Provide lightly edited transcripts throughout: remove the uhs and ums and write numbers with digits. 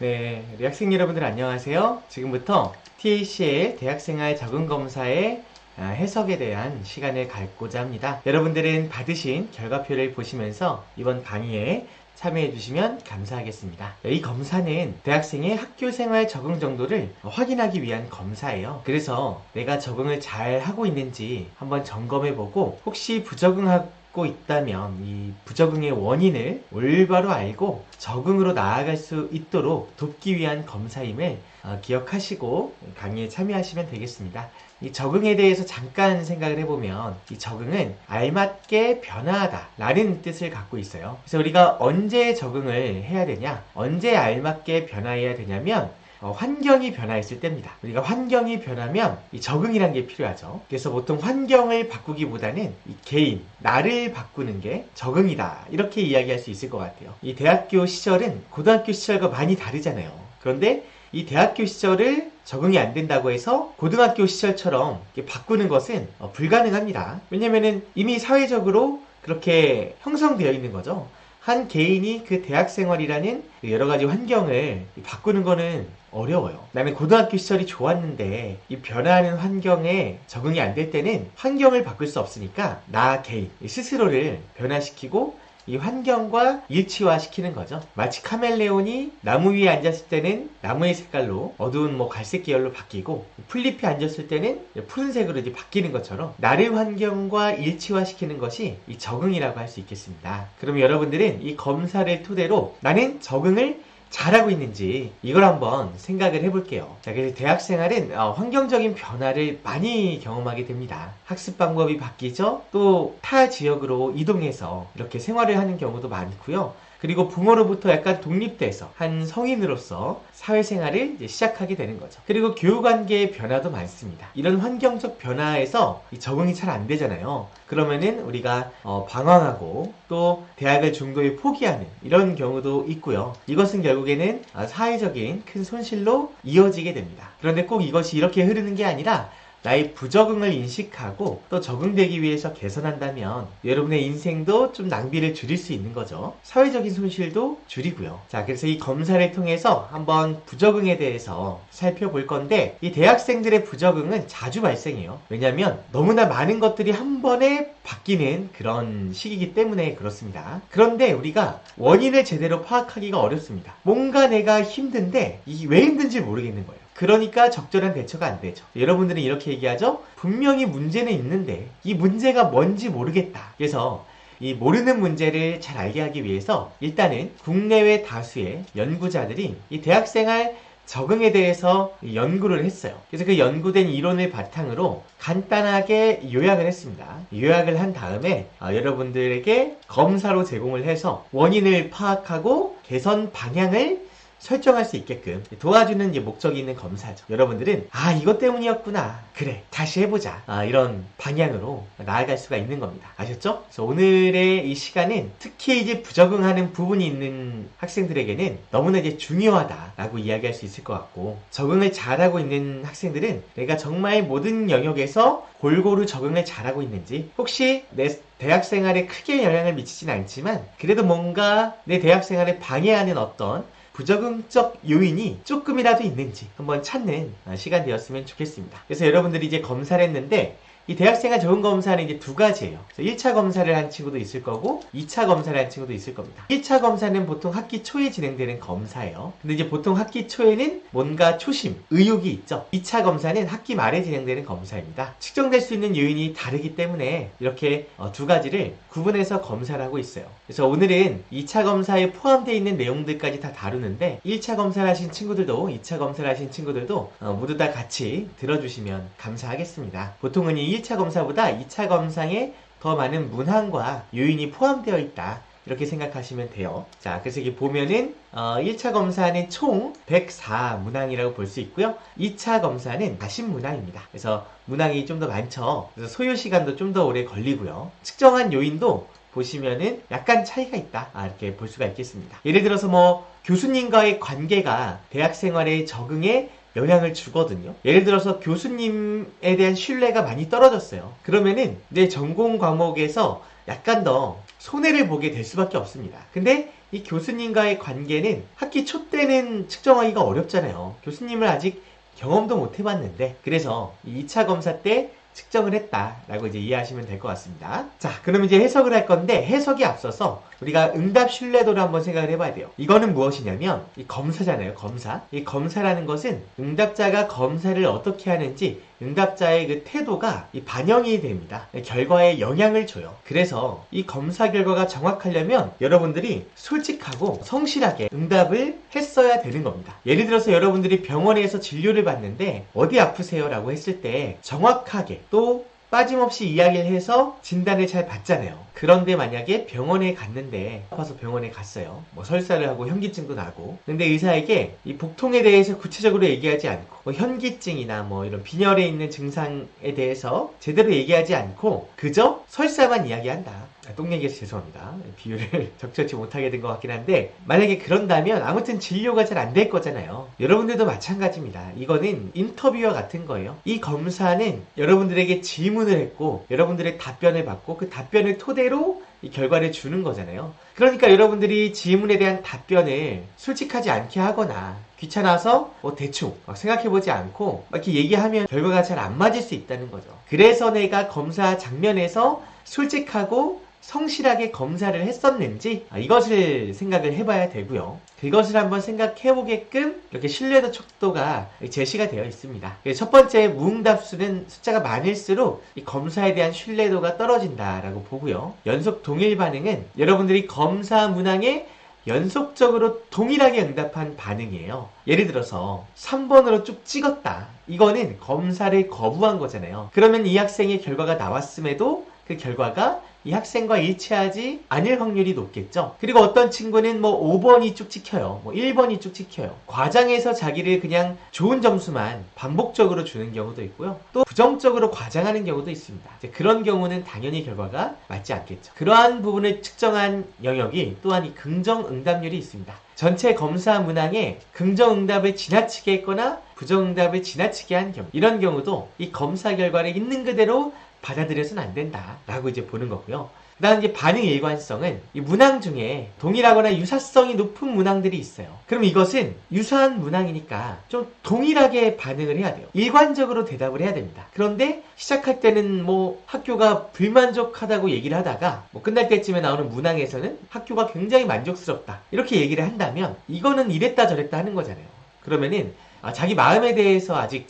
네, 우리 학생 여러분들 안녕하세요. 지금부터 TACL 대학생활 적응검사의 해석에 대한 시간을 갖고자 합니다. 여러분들은 받으신 결과표를 보시면서 이번 강의에 참여해 주시면 감사하겠습니다. 이 검사는 대학생의 학교생활 적응 정도를 확인하기 위한 검사예요. 그래서 내가 적응을 잘 하고 있는지 한번 점검해 보고 혹시 부적응하고 있다면 이 부적응의 원인을 올바로 알고 적응으로 나아갈 수 있도록 돕기 위한 검사임을 기억하시고 강의에 참여하시면 되겠습니다. 이 적응에 대해서 잠깐 생각을 해보면 이 적응은 알맞게 변화하다 라는 뜻을 갖고 있어요. 그래서 우리가 언제 적응을 해야 되냐, 언제 알맞게 변화해야 되냐면 환경이 변화했을 때입니다. 우리가 환경이 변하면 이 적응이란 게 필요하죠. 그래서 보통 환경을 바꾸기보다는 이 개인, 나를 바꾸는 게 적응이다, 이렇게 이야기할 수 있을 것 같아요. 이 대학교 시절은 고등학교 시절과 많이 다르잖아요. 그런데 이 대학교 시절을 적응이 안 된다고 해서 고등학교 시절처럼 바꾸는 것은 불가능합니다. 왜냐면은 이미 사회적으로 그렇게 형성되어 있는 거죠. 한 개인이 그 대학 생활이라는 여러 가지 환경을 바꾸는 거는 어려워요. 나는 고등학교 시절이 좋았는데 이 변화하는 환경에 적응이 안 될 때는 환경을 바꿀 수 없으니까 나 개인 스스로를 변화시키고 이 환경과 일치화시키는 거죠. 마치 카멜레온이 나무 위에 앉았을 때는 나무의 색깔로 어두운 갈색 계열로 바뀌고 풀잎이 앉았을 때는 푸른색으로 이제 바뀌는 것처럼 나를 환경과 일치화시키는 것이 이 적응이라고 할 수 있겠습니다. 그럼 여러분들은 이 검사를 토대로 나는 적응을 잘하고 있는지 이걸 한번 생각을 해볼게요. 자, 그래서 대학생활은 환경적인 변화를 많이 경험하게 됩니다. 학습 방법이 바뀌죠. 또 타 지역으로 이동해서 이렇게 생활을 하는 경우도 많고요. 그리고 부모로부터 약간 독립돼서 한 성인으로서 사회생활을 이제 시작하게 되는 거죠. 그리고 교육관계의 변화도 많습니다. 이런 환경적 변화에서 적응이 잘 안 되잖아요. 그러면은 우리가 방황하고 또 대학을 중도에 포기하는 이런 경우도 있고요. 이것은 결국에는 사회적인 큰 손실로 이어지게 됩니다. 그런데 꼭 이것이 이렇게 흐르는 게 아니라 나의 부적응을 인식하고 또 적응되기 위해서 개선한다면 여러분의 인생도 좀 낭비를 줄일 수 있는 거죠. 사회적인 손실도 줄이고요. 자, 그래서 이 검사를 통해서 한번 부적응에 대해서 살펴볼 건데 이 대학생들의 부적응은 자주 발생해요. 왜냐하면 너무나 많은 것들이 한 번에 바뀌는 그런 시기이기 때문에 그렇습니다. 그런데 우리가 원인을 제대로 파악하기가 어렵습니다. 뭔가 내가 힘든데 이게 왜 힘든지 모르겠는 거예요. 그러니까 적절한 대처가 안 되죠. 여러분들은 이렇게 얘기하죠. 분명히 문제는 있는데 이 문제가 뭔지 모르겠다. 그래서 이 모르는 문제를 잘 알게 하기 위해서 일단은 국내외 다수의 연구자들이 이 대학생활 적응에 대해서 연구를 했어요. 그래서 그 연구된 이론을 바탕으로 간단하게 요약을 했습니다. 요약을 한 다음에 여러분들에게 검사로 제공을 해서 원인을 파악하고 개선 방향을 설정할 수 있게끔 도와주는 목적이 있는 검사죠. 여러분들은 이것 때문이었구나, 그래 다시 해보자, 이런 방향으로 나아갈 수가 있는 겁니다. 아셨죠? 그래서 오늘의 이 시간은 특히 이제 부적응하는 부분이 있는 학생들에게는 너무나 이제 중요하다라고 이야기할 수 있을 것 같고, 적응을 잘하고 있는 학생들은 내가 정말 모든 영역에서 골고루 적응을 잘하고 있는지, 혹시 내 대학생활에 크게 영향을 미치진 않지만 그래도 뭔가 내 대학생활을 방해하는 어떤 부적응적 요인이 조금이라도 있는지 한번 찾는 시간 되었으면 좋겠습니다. 그래서 여러분들이 이제 검사를 했는데 이 대학생활 적응 검사는 이제 두 가지예요. 1차 검사를 한 친구도 있을 거고 2차 검사를 한 친구도 있을 겁니다. 1차 검사는 보통 학기 초에 진행되는 검사예요. 근데 이제 보통 학기 초에는 뭔가 초심, 의욕이 있죠. 2차 검사는 학기 말에 진행되는 검사입니다. 측정될 수 있는 요인이 다르기 때문에 이렇게 두 가지를 구분해서 검사를 하고 있어요. 그래서 오늘은 2차 검사에 포함되어 있는 내용들까지 다 다루는데 1차 검사를 하신 친구들도 2차 검사를 하신 친구들도 모두 다 같이 들어주시면 감사하겠습니다. 보통은 이 1차 검사보다 2차 검사에 더 많은 문항과 요인이 포함되어 있다, 이렇게 생각하시면 돼요. 자, 그래서 이게 보면은 1차 검사는 총 104문항이라고 볼 수 있고요. 2차 검사는 40문항입니다. 그래서 문항이 좀 더 많죠. 그래서 소요 시간도 좀 더 오래 걸리고요. 측정한 요인도 보시면은 약간 차이가 있다, 이렇게 볼 수가 있겠습니다. 예를 들어서 교수님과의 관계가 대학생활의 적응에 영향을 주거든요. 예를 들어서 교수님에 대한 신뢰가 많이 떨어졌어요. 그러면은 내 전공 과목에서 약간 더 손해를 보게 될 수밖에 없습니다. 근데 이 교수님과의 관계는 학기 초 때는 측정하기가 어렵잖아요. 교수님을 아직 경험도 못 해봤는데, 그래서 이 2차 검사 때 측정을 했다라고 이제 이해하시면 될 것 같습니다. 자, 그럼 이제 해석을 할 건데, 해석에 앞서서 우리가 응답 신뢰도를 한번 생각을 해봐야 돼요. 이거는 무엇이냐면 이 검사잖아요. 검사. 이 검사라는 것은 응답자가 검사를 어떻게 하는지 응답자의 그 태도가 이 반영이 됩니다. 결과에 영향을 줘요. 그래서 이 검사 결과가 정확하려면 여러분들이 솔직하고 성실하게 응답을 했어야 되는 겁니다. 예를 들어서 여러분들이 병원에서 진료를 받는데 어디 아프세요? 라고 했을 때 정확하게 또 빠짐없이 이야기를 해서 진단을 잘 받잖아요. 그런데 만약에 병원에 갔는데 아파서 병원에 갔어요. 뭐 설사를 하고 현기증도 나고, 근데 의사에게 이 복통에 대해서 구체적으로 얘기하지 않고 뭐 현기증이나 뭐 이런 빈혈에 있는 증상에 대해서 제대로 얘기하지 않고 그저 설사만 이야기한다. 똥 얘기해서 죄송합니다. 비유를 적절치 못하게 된 것 같긴 한데, 만약에 그런다면 아무튼 진료가 잘 안 될 거잖아요. 여러분들도 마찬가지입니다. 이거는 인터뷰와 같은 거예요. 이 검사는 여러분들에게 질문을 했고 여러분들의 답변을 받고 그 답변을 토대로 이 결과를 주는 거잖아요. 그러니까 여러분들이 질문에 대한 답변을 솔직하지 않게 하거나 귀찮아서 뭐 대충 생각해보지 않고 막 이렇게 얘기하면 결과가 잘 안 맞을 수 있다는 거죠. 그래서 내가 검사 장면에서 솔직하고 성실하게 검사를 했었는지 이것을 생각을 해봐야 되고요. 그것을 한번 생각해보게끔 이렇게 신뢰도 척도가 제시가 되어 있습니다. 첫 번째, 무응답수는 숫자가 많을수록 이 검사에 대한 신뢰도가 떨어진다라고 보고요. 연속 동일 반응은 여러분들이 검사 문항에 연속적으로 동일하게 응답한 반응이에요. 예를 들어서 3번으로 쭉 찍었다. 이거는 검사를 거부한 거잖아요. 그러면 이 학생의 결과가 나왔음에도 그 결과가 이 학생과 일치하지 않을 확률이 높겠죠. 그리고 어떤 친구는 뭐 5번이 쭉 찍혀요. 뭐 1번이 쭉 찍혀요. 과장해서 자기를 그냥 좋은 점수만 반복적으로 주는 경우도 있고요. 또 부정적으로 과장하는 경우도 있습니다. 이제 그런 경우는 당연히 결과가 맞지 않겠죠. 그러한 부분을 측정한 영역이 또한 이 긍정응답률이 있습니다. 전체 검사 문항에 긍정응답을 지나치게 했거나 부정응답을 지나치게 한 경우, 이런 경우도 이 검사 결과를 있는 그대로 받아들여서는 안 된다라고 이제 보는 거고요. 그 다음 이제 반응 일관성은 이 문항 중에 동일하거나 유사성이 높은 문항들이 있어요. 그럼 이것은 유사한 문항이니까 좀 동일하게 반응을 해야 돼요. 일관적으로 대답을 해야 됩니다. 그런데 시작할 때는 뭐 학교가 불만족하다고 얘기를 하다가 뭐 끝날 때쯤에 나오는 문항에서는 학교가 굉장히 만족스럽다 이렇게 얘기를 한다면 이거는 이랬다 저랬다 하는 거잖아요. 그러면은 자기 마음에 대해서 아직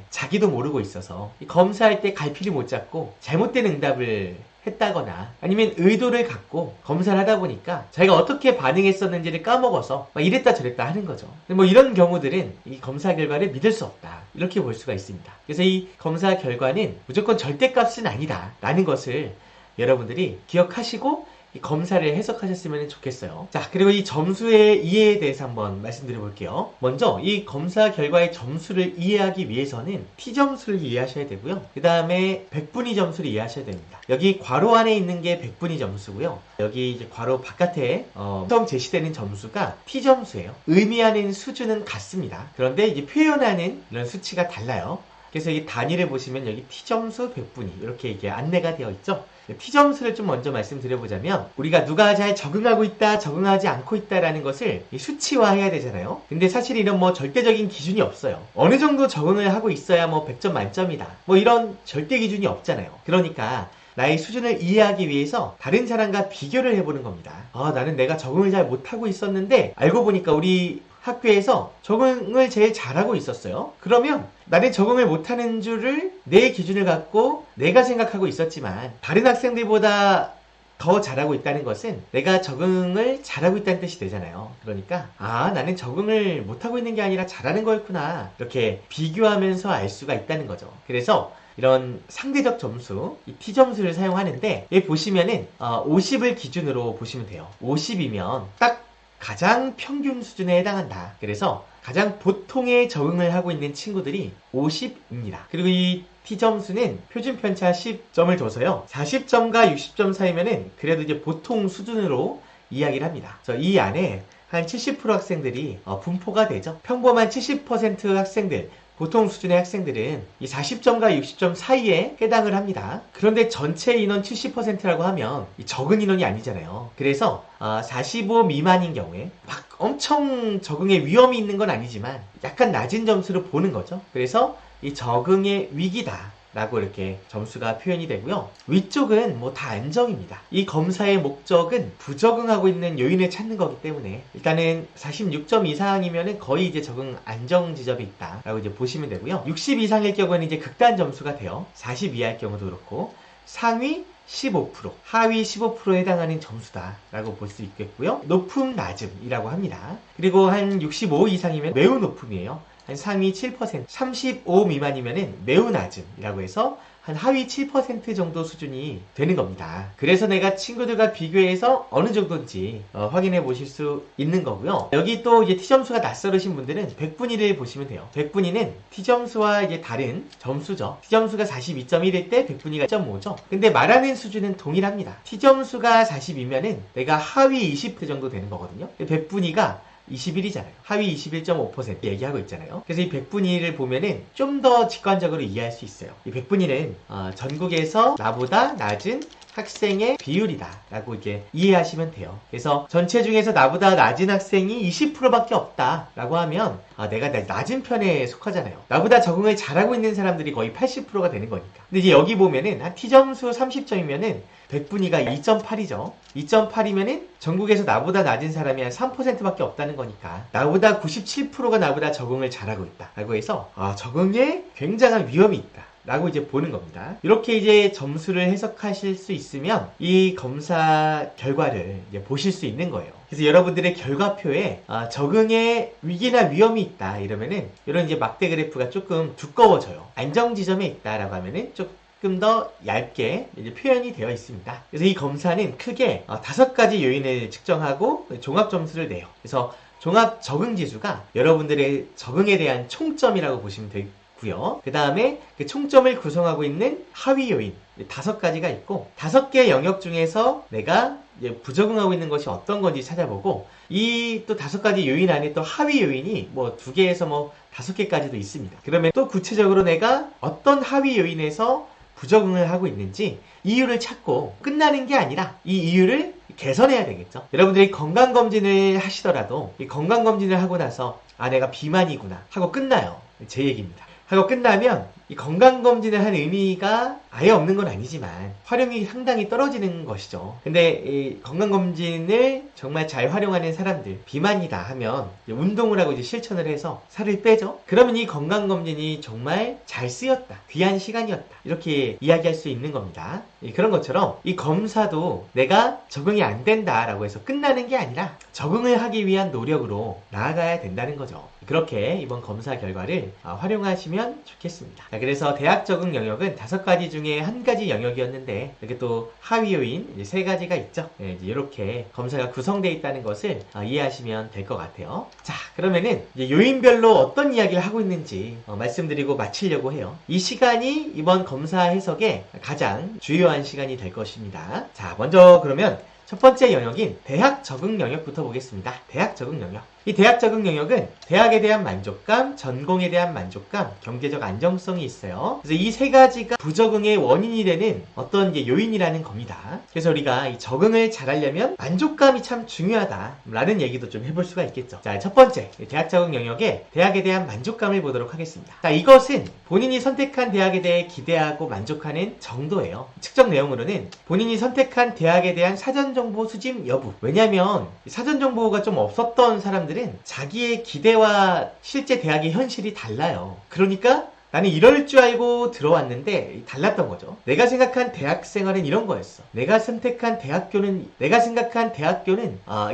자기도 모르고 있어서 검사할 때 갈피를 못 잡고 잘못된 응답을 했다거나 아니면 의도를 갖고 검사를 하다 보니까 자기가 어떻게 반응했었는지를 까먹어서 막 이랬다 저랬다 하는 거죠. 뭐 이런 경우들은 이 검사 결과를 믿을 수 없다 이렇게 볼 수가 있습니다. 그래서 이 검사 결과는 무조건 절대값은 아니다 라는 것을 여러분들이 기억하시고 이 검사를 해석하셨으면 좋겠어요. 자, 그리고 이 점수의 이해에 대해서 한번 말씀드려 볼게요. 먼저 이 검사 결과의 점수를 이해하기 위해서는 T점수를 이해하셔야 되고요. 그 다음에 백분위 점수를 이해하셔야 됩니다. 여기 괄호 안에 있는 게 백분위 점수고요. 여기 이제 괄호 바깥에 처음 제시되는 점수가 T점수예요. 의미하는 수준은 같습니다. 그런데 이제 표현하는 이런 수치가 달라요. 그래서 이 단위를 보시면 여기 T점수 백분위 이렇게 이게 안내가 되어 있죠. T점수를 좀 먼저 말씀드려보자면 우리가 누가 잘 적응하고 있다, 적응하지 않고 있다라는 것을 수치화해야 되잖아요. 근데 사실 이런 뭐 절대적인 기준이 없어요. 어느 정도 적응을 하고 있어야 뭐 100점 만점이다. 뭐 이런 절대 기준이 없잖아요. 그러니까 나의 수준을 이해하기 위해서 다른 사람과 비교를 해보는 겁니다. 나는 내가 적응을 잘 못하고 있었는데 알고 보니까 우리 학교에서 적응을 제일 잘하고 있었어요. 그러면 나는 적응을 못하는 줄을 내 기준을 갖고 내가 생각하고 있었지만 다른 학생들보다 더 잘하고 있다는 것은 내가 적응을 잘하고 있다는 뜻이 되잖아요. 그러니까 나는 적응을 못하고 있는 게 아니라 잘하는 거였구나 이렇게 비교하면서 알 수가 있다는 거죠. 그래서 이런 상대적 점수, 이 T점수를 사용하는데 여기 보시면은 50을 기준으로 보시면 돼요. 50이면 딱 가장 평균 수준에 해당한다. 그래서 가장 보통의 적응을 하고 있는 친구들이 50입니다. 그리고 이 T점수는 표준 편차 10점을 둬서요. 40점과 60점 사이면은 그래도 이제 보통 수준으로 이야기를 합니다. 그래서 이 안에 한 70% 학생들이 분포가 되죠. 평범한 70% 학생들, 보통 수준의 학생들은 이 40점과 60점 사이에 해당을 합니다. 그런데 전체 인원 70%라고 하면 적은 인원이 아니잖아요. 그래서 45 미만인 경우에 막 엄청 적응에 위험이 있는 건 아니지만 약간 낮은 점수를 보는 거죠. 그래서 이 적응의 위기다 라고 이렇게 점수가 표현이 되고요. 위쪽은 뭐 다 안정입니다. 이 검사의 목적은 부적응하고 있는 요인을 찾는 거기 때문에 일단은 46점 이상이면은 거의 이제 적응 안정 지점이 있다 라고 이제 보시면 되고요. 60 이상일 경우에는 이제 극단 점수가 돼요. 40 이하일 경우도 그렇고 상위 15%, 하위 15%에 해당하는 점수다 라고 볼 수 있겠고요. 높음, 낮음이라고 합니다. 그리고 한 65 이상이면 매우 높음이에요. 한 상위 7%, 35 미만이면은 매우 낮음이라고 해서 한 하위 7% 정도 수준이 되는 겁니다. 그래서 내가 친구들과 비교해서 어느 정도인지 확인해 보실 수 있는 거고요. 여기 또 이제 T점수가 낯설으신 분들은 100분위를 보시면 돼요. 100분위는 T점수와 이제 다른 점수죠. T점수가 42.1일 때 100분위가 1.5죠. 근데 말하는 수준은 동일합니다. T점수가 42면은 내가 하위 20% 정도 되는 거거든요. 100분위가 21이잖아요. 하위 21.5% 얘기하고 있잖아요. 그래서 이 100분위를 보면은 좀 더 직관적으로 이해할 수 있어요. 이 100분위는 전국에서 나보다 낮은 학생의 비율이다 라고 이렇게 이해하시면 돼요. 그래서 전체 중에서 나보다 낮은 학생이 20%밖에 없다 라고 하면 내가 낮은 편에 속하잖아요. 나보다 적응을 잘하고 있는 사람들이 거의 80%가 되는 거니까. 근데 이제 여기 보면은 한 T점수 30점이면은 100분위가 2.8이죠. 2.8이면은 전국에서 나보다 낮은 사람이 한 3%밖에 없다는 거니까 나보다 97%가 나보다 적응을 잘하고 있다 라고 해서 적응에 굉장한 위험이 있다 라고 이제 보는 겁니다. 이렇게 이제 점수를 해석하실 수 있으면 이 검사 결과를 이제 보실 수 있는 거예요. 그래서 여러분들의 결과표에 적응에 위기나 위험이 있다 이러면은 이런 이제 막대 그래프가 조금 두꺼워져요. 안정 지점에 있다라고 하면은 조금 더 얇게 이제 표현이 되어 있습니다. 그래서 이 검사는 크게 5가지 요인을 측정하고 종합 점수를 내요. 그래서 종합 적응 지수가 여러분들의 적응에 대한 총점이라고 보시면 되고요. 그 다음에 그 총점을 구성하고 있는 하위 요인 5가지가 있고 5개 영역 중에서 내가 이제 부적응하고 있는 것이 어떤 건지 찾아보고 이 또 5가지 요인 안에 또 하위 요인이 뭐 2개에서 뭐 5개까지도 있습니다. 그러면 또 구체적으로 내가 어떤 하위 요인에서 부적응을 하고 있는지 이유를 찾고 끝나는 게 아니라 이 이유를 개선해야 되겠죠. 여러분들이 건강검진을 하시더라도 이 건강검진을 하고 나서 내가 비만이구나 하고 끝나요. 제 얘기입니다. 하고 끝나면 이 건강검진을 한 의미가 아예 없는 건 아니지만 활용이 상당히 떨어지는 것이죠. 근데 이 건강검진을 정말 잘 활용하는 사람들, 비만이다 하면 운동을 하고 이제 실천을 해서 살을 빼죠. 그러면 이 건강검진이 정말 잘 쓰였다, 귀한 시간이었다 이렇게 이야기할 수 있는 겁니다. 그런 것처럼 이 검사도 내가 적응이 안 된다라고 해서 끝나는 게 아니라 적응을 하기 위한 노력으로 나아가야 된다는 거죠. 그렇게 이번 검사 결과를 활용하시면 좋겠습니다. 자, 그래서 대학 적응 영역은 5가지 중에 1가지 영역이었는데 이렇게 또 하위 요인 3가지가 있죠. 이제 이렇게 검사가 구성되어 있다는 것을 이해하시면 될 것 같아요. 자, 그러면은 이제 요인별로 어떤 이야기를 하고 있는지 말씀드리고 마치려고 해요. 이 시간이 이번 검사 해석의 가장 주요한 시간이 될 것입니다. 자, 먼저 그러면 첫 번째 영역인 대학 적응 영역부터 보겠습니다. 대학 적응 영역. 이 대학 적응 영역은 대학에 대한 만족감, 전공에 대한 만족감, 경제적 안정성이 있어요. 그래서 이 3가지가 부적응의 원인이 되는 어떤 이제 요인이라는 겁니다. 그래서 우리가 이 적응을 잘하려면 만족감이 참 중요하다라는 얘기도 좀 해볼 수가 있겠죠. 자, 첫 번째 대학 적응 영역에 대학에 대한 만족감을 보도록 하겠습니다. 자, 이것은 본인이 선택한 대학에 대해 기대하고 만족하는 정도예요. 측정 내용으로는 본인이 선택한 대학에 대한 사전 정보 수집 여부. 왜냐면 사전 정보가 좀 없었던 사람들 자기의 기대와 실제 대학의 현실이 달라요. 그러니까 나는 이럴 줄 알고 들어왔는데 달랐던 거죠. 내가 생각한 대학 생활은 이런 거였어. 내가 생각한 대학교는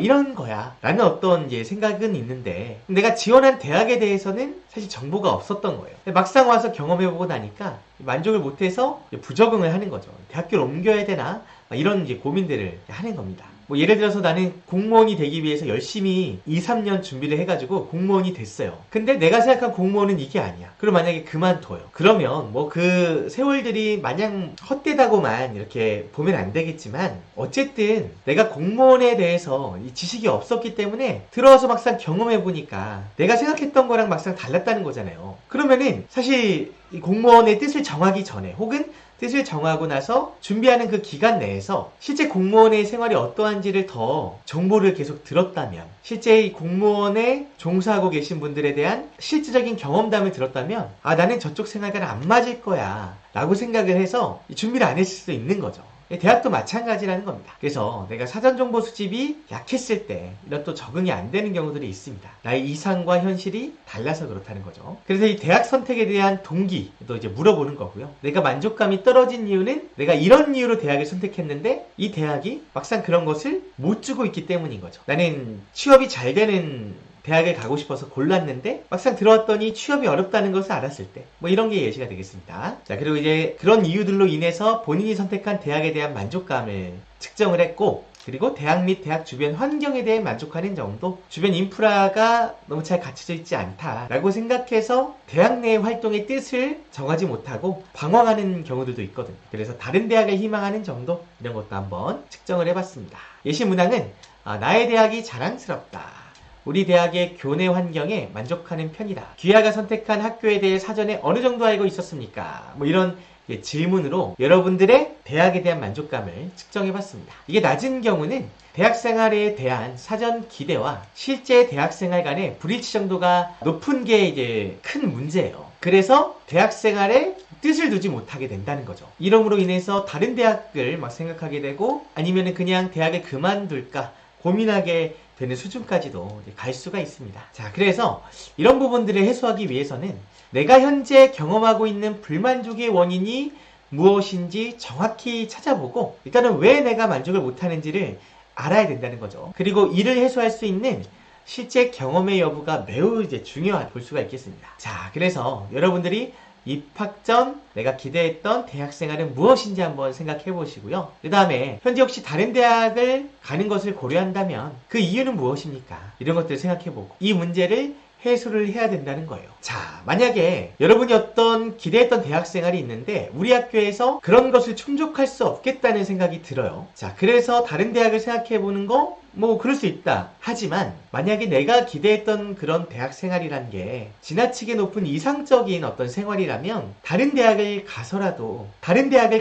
이런 거야 라는 어떤 이제 생각은 있는데 이내가 지원한 대학에 대해서는 사실 정보가 없었던 거예요. 막상 와서 경험해보고 나니까 만족을 못해서 부적응을 하는 거죠. 대학교를 옮겨야 되나 이런 이제 고민들을 하는 겁니다. 뭐 예를 들어서 나는 공무원이 되기 위해서 열심히 2, 3년 준비를 해가지고 공무원이 됐어요. 근데 내가 생각한 공무원은 이게 아니야. 그럼 만약에 그만둬요. 그러면 뭐 그 세월들이 마냥 헛되다고만 이렇게 보면 안 되겠지만 어쨌든 내가 공무원에 대해서 이 지식이 없었기 때문에 들어와서 막상 경험해보니까 내가 생각했던 거랑 막상 달랐다는 거잖아요. 그러면은 사실 이 공무원의 뜻을 정하기 전에 혹은 뜻을 정하고 나서 준비하는 그 기간 내에서 실제 공무원의 생활이 어떠한지를 더 정보를 계속 들었다면, 실제 이 공무원에 종사하고 계신 분들에 대한 실질적인 경험담을 들었다면, 아, 나는 저쪽 생활과는 안 맞을 거야 라고 생각을 해서 준비를 안 했을 수도 있는 거죠. 대학도 마찬가지라는 겁니다. 그래서 내가 사전정보 수집이 약했을 때 이런 또 적응이 안 되는 경우들이 있습니다. 나의 이상과 현실이 달라서 그렇다는 거죠. 그래서 이 대학 선택에 대한 동기도 이제 물어보는 거고요. 내가 만족감이 떨어진 이유는 내가 이런 이유로 대학을 선택했는데 이 대학이 막상 그런 것을 못 주고 있기 때문인 거죠. 나는 취업이 잘 되는 대학에 가고 싶어서 골랐는데 막상 들어왔더니 취업이 어렵다는 것을 알았을 때 뭐 이런 게 예시가 되겠습니다. 자, 그리고 이제 그런 이유들로 인해서 본인이 선택한 대학에 대한 만족감을 측정을 했고, 그리고 대학 및 대학 주변 환경에 대해 만족하는 정도, 주변 인프라가 너무 잘 갖춰져 있지 않다라고 생각해서 대학 내 활동의 뜻을 정하지 못하고 방황하는 경우들도 있거든요. 그래서 다른 대학을 희망하는 정도, 이런 것도 한번 측정을 해봤습니다. 예시 문항은 나의 대학이 자랑스럽다. 우리 대학의 교내 환경에 만족하는 편이다. 귀하가 선택한 학교에 대해 사전에 어느 정도 알고 있었습니까? 뭐 이런 질문으로 여러분들의 대학에 대한 만족감을 측정해봤습니다. 이게 낮은 경우는 대학생활에 대한 사전 기대와 실제 대학생활 간의 불일치 정도가 높은 게 이제 큰 문제예요. 그래서 대학생활에 뜻을 두지 못하게 된다는 거죠. 이름으로 인해서 다른 대학을 막 생각하게 되고, 아니면 그냥 대학을 그만둘까 고민하게 되는 수준까지도 갈 수가 있습니다. 자, 그래서 이런 부분들을 해소하기 위해서는 내가 현재 경험하고 있는 불만족의 원인이 무엇인지 정확히 찾아보고, 일단은 왜 내가 만족을 못하는지를 알아야 된다는 거죠. 그리고 이를 해소할 수 있는 실제 경험의 여부가 매우 이제 중요하다 볼 수가 있겠습니다. 자, 그래서 여러분들이 입학 전 내가 기대했던 대학생활은 무엇인지 한번 생각해 보시고요. 그 다음에 현재 혹시 다른 대학을 가는 것을 고려한다면 그 이유는 무엇입니까? 이런 것들을 생각해 보고 이 문제를 해소를 해야 된다는 거예요. 자, 만약에 여러분이 어떤 기대했던 대학생활이 있는데 우리 학교에서 그런 것을 충족할 수 없겠다는 생각이 들어요. 자, 그래서 다른 대학을 생각해 보는 거 뭐 그럴 수 있다. 하지만 만약에 내가 기대했던 그런 대학생활이란 게 지나치게 높은 이상적인 어떤 생활이라면 다른 대학을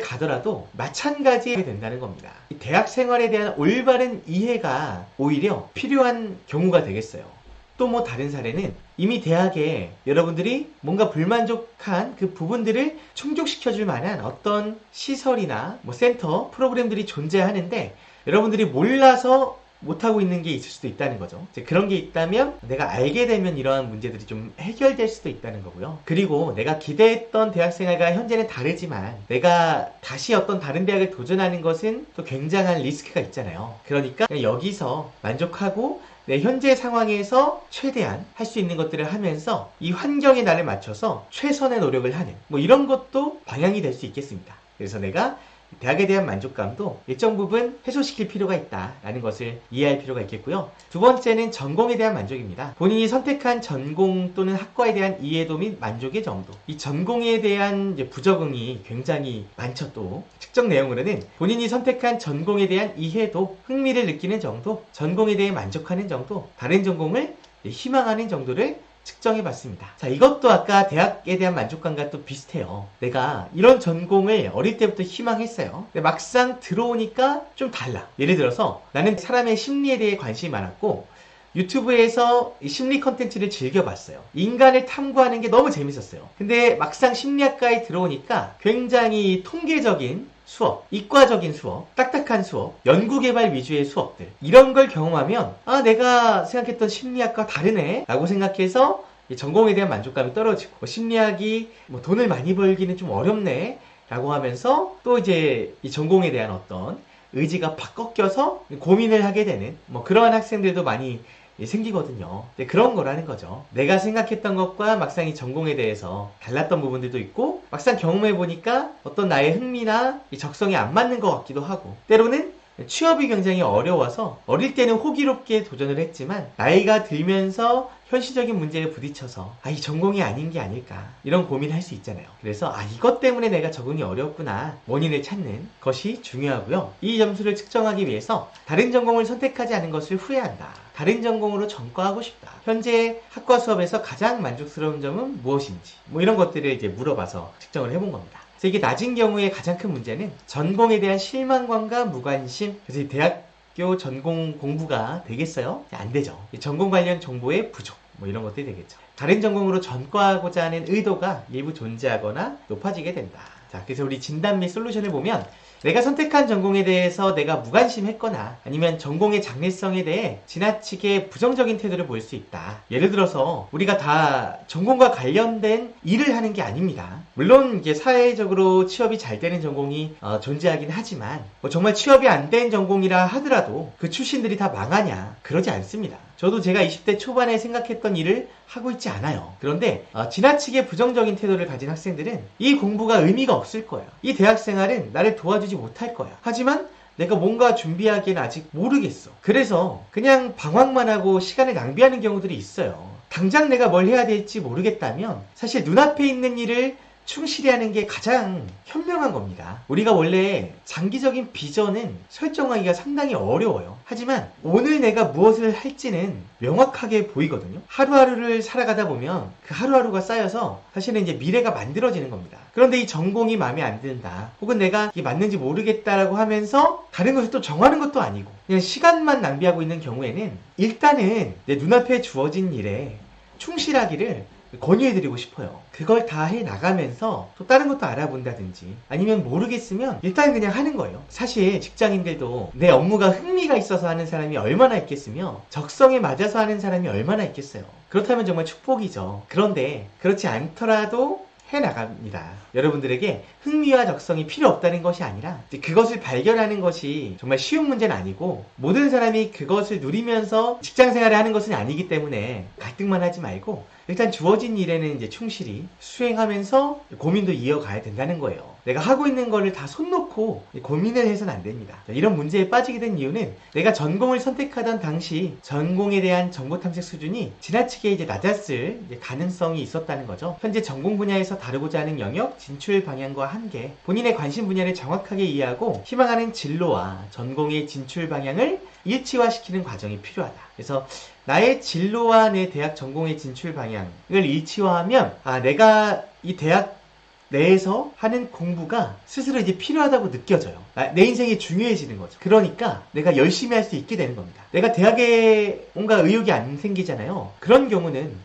가더라도 마찬가지가 된다는 겁니다. 이 대학생활에 대한 올바른 이해가 오히려 필요한 경우가 되겠어요. 또 뭐 다른 사례는 이미 대학에 여러분들이 뭔가 불만족한 그 부분들을 충족시켜줄 만한 어떤 시설이나 뭐 센터, 프로그램들이 존재하는데 여러분들이 몰라서 못하고 있는 게 있을 수도 있다는 거죠. 이제 그런 게 있다면 내가 알게 되면 이러한 문제들이 좀 해결될 수도 있다는 거고요. 그리고 내가 기대했던 대학생활과 현재는 다르지만 내가 다시 어떤 다른 대학을 도전하는 것은 또 굉장한 리스크가 있잖아요. 그러니까 여기서 만족하고 내 현재 상황에서 최대한 할 수 있는 것들을 하면서 이 환경에 나를 맞춰서 최선의 노력을 하는 뭐 이런 것도 방향이 될 수 있겠습니다. 그래서 내가 대학에 대한 만족감도 일정 부분 해소시킬 필요가 있다라는 것을 이해할 필요가 있겠고요. 두 번째는 전공에 대한 만족입니다. 본인이 선택한 전공 또는 학과에 대한 이해도 및 만족의 정도. 이 전공에 대한 부적응이 굉장히 많죠. 또 측정 내용으로는 본인이 선택한 전공에 대한 이해도, 흥미를 느끼는 정도, 전공에 대해 만족하는 정도, 다른 전공을 희망하는 정도를 측정해봤습니다. 자, 이것도 아까 대학에 대한 만족감과 또 비슷해요. 내가 이런 전공을 어릴 때부터 희망했어요. 근데 막상 들어오니까 좀 달라. 예를 들어서 나는 사람의 심리에 대해 관심이 많았고 유튜브에서 이 심리 컨텐츠를 즐겨봤어요. 인간을 탐구하는 게 너무 재밌었어요. 근데 막상 심리학과에 들어오니까 굉장히 통계적인 수업, 이과적인 수업, 딱딱한 수업, 연구개발 위주의 수업들 이런 걸 경험하면 아, 내가 생각했던 심리학과 다르네 라고 생각해서 전공에 대한 만족감이 떨어지고 심리학이 돈을 많이 벌기는 좀 어렵네 라고 하면서 또 이제 이 전공에 대한 어떤 의지가 팍 꺾여서 고민을 하게 되는 그러한 학생들도 많이 생기거든요. 그런 거라는 거죠. 내가 생각했던 것과 막상 이 전공에 대해서 달랐던 부분들도 있고 막상 경험해보니까 어떤 나의 흥미나 이 적성에 안 맞는 것 같기도 하고 때로는 취업이 굉장히 어려워서 어릴 때는 호기롭게 도전을 했지만 나이가 들면서 현실적인 문제에 부딪혀서 이 전공이 아닌 게 아닐까 이런 고민할 수 있잖아요. 그래서 이것 때문에 내가 적응이 어렵구나 원인을 찾는 것이 중요하고요. 이 점수를 측정하기 위해서 다른 전공을 선택하지 않은 것을 후회한다, 다른 전공으로 전과하고 싶다, 현재 학과 수업에서 가장 만족스러운 점은 무엇인지 이런 것들을 이제 물어봐서 측정을 해본 겁니다. 그래서 이게 낮은 경우에 가장 큰 문제는 전공에 대한 실망감과 무관심. 그래서 이 대학교 전공 공부가 되겠어요? 안 되죠. 전공 관련 정보의 부족 이런 것들이 되겠죠. 다른 전공으로 전과하고자 하는 의도가 일부 존재하거나 높아지게 된다. 자, 그래서 우리 진단 및 솔루션을 보면 내가 선택한 전공에 대해서 내가 무관심했거나 아니면 전공의 장래성에 대해 지나치게 부정적인 태도를 보일 수 있다. 예를 들어서 우리가 다 전공과 관련된 일을 하는 게 아닙니다. 물론 이게 사회적으로 취업이 잘 되는 전공이 존재하긴 하지만 정말 취업이 안 된 전공이라 하더라도 그 출신들이 다 망하냐? 그러지 않습니다. 저도 제가 20대 초반에 생각했던 일을 하고 있지 않아요. 그런데 지나치게 부정적인 태도를 가진 학생들은 이 공부가 의미가 없을 거예요. 이 대학생활은 나를 도와주지 못할 거야. 하지만 내가 뭔가 준비하기엔 아직 모르겠어. 그래서 그냥 방황만 하고 시간을 낭비하는 경우들이 있어요. 당장 내가 뭘 해야 될지 모르겠다면 사실 눈앞에 있는 일을 충실히 하는 게 가장 현명한 겁니다. 우리가 원래 장기적인 비전은 설정하기가 상당히 어려워요. 하지만 오늘 내가 무엇을 할지는 명확하게 보이거든요. 하루하루를 살아가다 보면 그 하루하루가 쌓여서 사실은 이제 미래가 만들어지는 겁니다. 그런데 이 전공이 마음에 안 든다, 혹은 내가 이게 맞는지 모르겠다라고 하면서 다른 것을 또 정하는 것도 아니고 그냥 시간만 낭비하고 있는 경우에는 일단은 내 눈앞에 주어진 일에 충실하기를 권유해드리고 싶어요. 그걸 다 해나가면서 또 다른 것도 알아본다든지 아니면 모르겠으면 일단 그냥 하는 거예요. 사실 직장인들도 내 업무가 흥미가 있어서 하는 사람이 얼마나 있겠으며 적성에 맞아서 하는 사람이 얼마나 있겠어요. 그렇다면 정말 축복이죠. 그런데 그렇지 않더라도 해나갑니다. 여러분들에게 흥미와 적성이 필요 없다는 것이 아니라 그것을 발견하는 것이 정말 쉬운 문제는 아니고 모든 사람이 그것을 누리면서 직장생활을 하는 것은 아니기 때문에 갈등만 하지 말고 일단 주어진 일에는 이제 충실히 수행하면서 고민도 이어가야 된다는 거예요. 내가 하고 있는 거를 다 손 놓고 고민을 해서는 안 됩니다. 이런 문제에 빠지게 된 이유는 내가 전공을 선택하던 당시 전공에 대한 정보 탐색 수준이 지나치게 이제 낮았을 가능성이 있었다는 거죠. 현재 전공 분야에서 다루고자 하는 영역, 진출 방향과 한계, 본인의 관심 분야를 정확하게 이해하고 희망하는 진로와 전공의 진출 방향을 일치화시키는 과정이 필요하다. 그래서 나의 진로와 내 대학 전공의 진출 방향을 일치화하면 내가 이 대학 내에서 하는 공부가 스스로 이제 필요하다고 느껴져요. 내 인생이 중요해지는 거죠. 그러니까 내가 열심히 할 수 있게 되는 겁니다. 내가 대학에 뭔가 의욕이 안 생기잖아요. 그런 경우는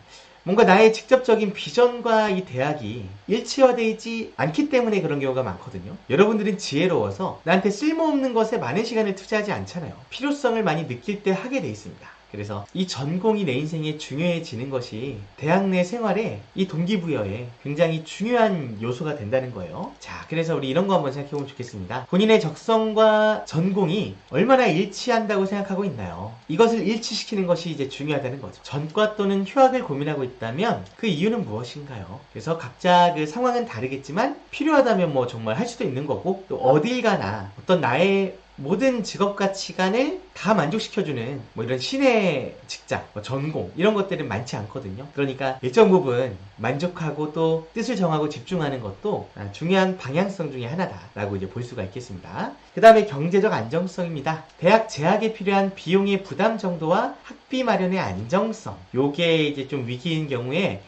뭔가 나의 직접적인 비전과 이 대학이 일치화되어 있지 않기 때문에 그런 경우가 많거든요. 여러분들은 지혜로워서 나한테 쓸모없는 것에 많은 시간을 투자하지 않잖아요. 필요성을 많이 느낄 때 하게 돼 있습니다. 그래서 이 전공이 내 인생에 중요해지는 것이 대학 내 생활에 이 동기부여에 굉장히 중요한 요소가 된다는 거예요. 자, 그래서 우리 이런 거 한번 생각해보면 좋겠습니다. 본인의 적성과 전공이 얼마나 일치한다고 생각하고 있나요? 이것을 일치시키는 것이 이제 중요하다는 거죠. 전과 또는 휴학을 고민하고 있다면 그 이유는 무엇인가요? 그래서 각자 그 상황은 다르겠지만 필요하다면 뭐 정말 할 수도 있는 거고, 또 어딜 가나 어떤 나의 모든 직업 가치관을 다 만족시켜주는 이런 신의 직장, 전공 이런 것들은 많지 않거든요. 그러니까 일정 부분 만족하고 또 뜻을 정하고 집중하는 것도 중요한 방향성 중에 하나다라고 이제 볼 수가 있겠습니다. 그 다음에 경제적 안정성입니다. 대학 재학에 필요한 비용의 부담 정도와 학비 마련의 안정성, 요게 이제 좀 위기인 경우에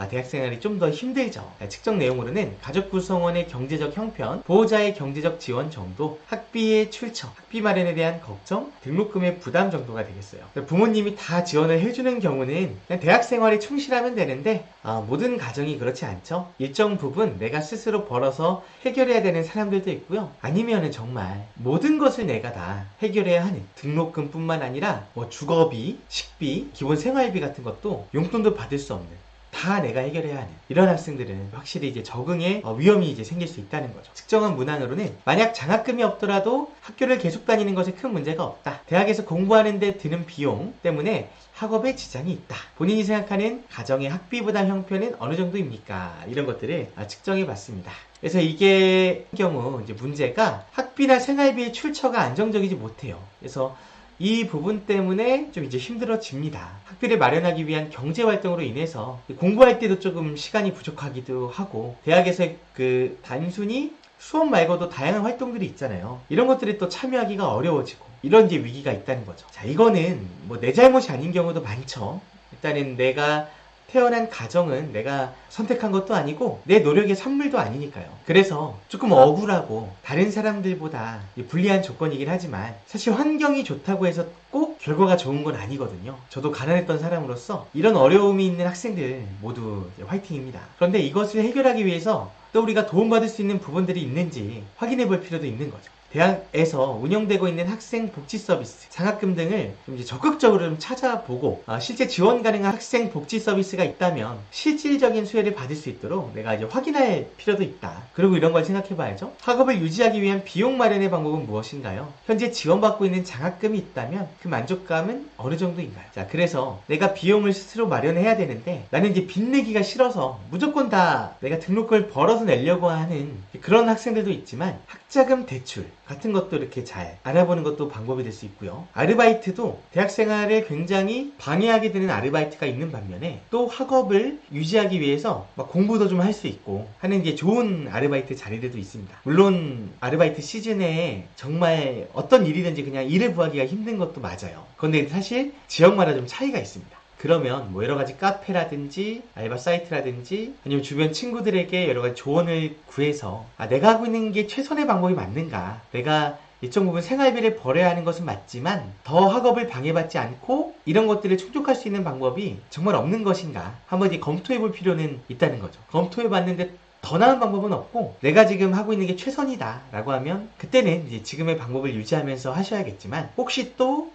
대학생활이 좀 더 힘들죠. 측정 내용으로는 가족 구성원의 경제적 형편, 보호자의 경제적 지원 정도, 학비의 출처, 학비 마련에 대한 걱정, 등록금의 부담 정도가 되겠어요. 부모님이 다 지원을 해주는 경우는 그냥 대학생활에 충실하면 되는데 모든 가정이 그렇지 않죠. 일정 부분 내가 스스로 벌어서 해결해야 되는 사람들도 있고요. 아니면은 정말 모든 것을 내가 다 해결해야 하는, 등록금뿐만 아니라 주거비, 식비, 기본 생활비 같은 것도 용돈도 받을 수 없는 다 내가 해결해야 하는 이런 학생들은 확실히 이제 적응에 위험이 이제 생길 수 있다는 거죠. 측정한 문항으로는 만약 장학금이 없더라도 학교를 계속 다니는 것에 큰 문제가 없다. 대학에서 공부하는데 드는 비용 때문에 학업에 지장이 있다. 본인이 생각하는 가정의 학비 부담 형편은 어느 정도입니까? 이런 것들을 측정해 봤습니다. 그래서 이게 경우 이제 문제가 학비나 생활비의 출처가 안정적이지 못해요. 그래서 이 부분 때문에 좀 이제 힘들어집니다. 학비를 마련하기 위한 경제활동으로 인해서 공부할 때도 조금 시간이 부족하기도 하고, 대학에서 단순히 수업 말고도 다양한 활동들이 있잖아요. 이런 것들이 또 참여하기가 어려워지고, 이런 이제 위기가 있다는 거죠. 자, 이거는 뭐 내 잘못이 아닌 경우도 많죠. 일단은 내가 태어난 가정은 내가 선택한 것도 아니고 내 노력의 산물도 아니니까요. 그래서 조금 억울하고 다른 사람들보다 불리한 조건이긴 하지만 사실 환경이 좋다고 해서 꼭 결과가 좋은 건 아니거든요. 저도 가난했던 사람으로서 이런 어려움이 있는 학생들 모두 화이팅입니다. 그런데 이것을 해결하기 위해서 또 우리가 도움받을 수 있는 부분들이 있는지 확인해 볼 필요도 있는 거죠. 대학에서 운영되고 있는 학생 복지 서비스, 장학금 등을 좀 이제 적극적으로 좀 찾아보고, 실제 지원 가능한 학생 복지 서비스가 있다면 실질적인 수혜를 받을 수 있도록 내가 이제 확인할 필요도 있다. 그리고 이런 걸 생각해 봐야죠. 학업을 유지하기 위한 비용 마련의 방법은 무엇인가요? 현재 지원받고 있는 장학금이 있다면 그 만족감은 어느 정도인가요? 자, 그래서 내가 비용을 스스로 마련해야 되는데 나는 이제 빚 내기가 싫어서 무조건 다 내가 등록금을 벌어서 내려고 하는 그런 학생들도 있지만, 학자금 대출 같은 것도 이렇게 잘 알아보는 것도 방법이 될 수 있고요. 아르바이트도 대학생활을 굉장히 방해하게 되는 아르바이트가 있는 반면에 또 학업을 유지하기 위해서 막 공부도 좀 할 수 있고 하는 게 좋은 아르바이트 자리들도 있습니다. 물론 아르바이트 시즌에 정말 어떤 일이든지 그냥 일을 구하기가 힘든 것도 맞아요. 그런데 사실 지역마다 좀 차이가 있습니다. 그러면 뭐 여러 가지 카페라든지 알바 사이트라든지 아니면 주변 친구들에게 여러 가지 조언을 구해서 내가 하고 있는 게 최선의 방법이 맞는가, 내가 일정 부분 생활비를 벌어야 하는 것은 맞지만 더 학업을 방해받지 않고 이런 것들을 충족할 수 있는 방법이 정말 없는 것인가 한번 이제 검토해 볼 필요는 있다는 거죠. 검토해 봤는데 더 나은 방법은 없고 내가 지금 하고 있는 게 최선이다 라고 하면 그때는 이제 지금의 방법을 유지하면서 하셔야겠지만, 혹시 또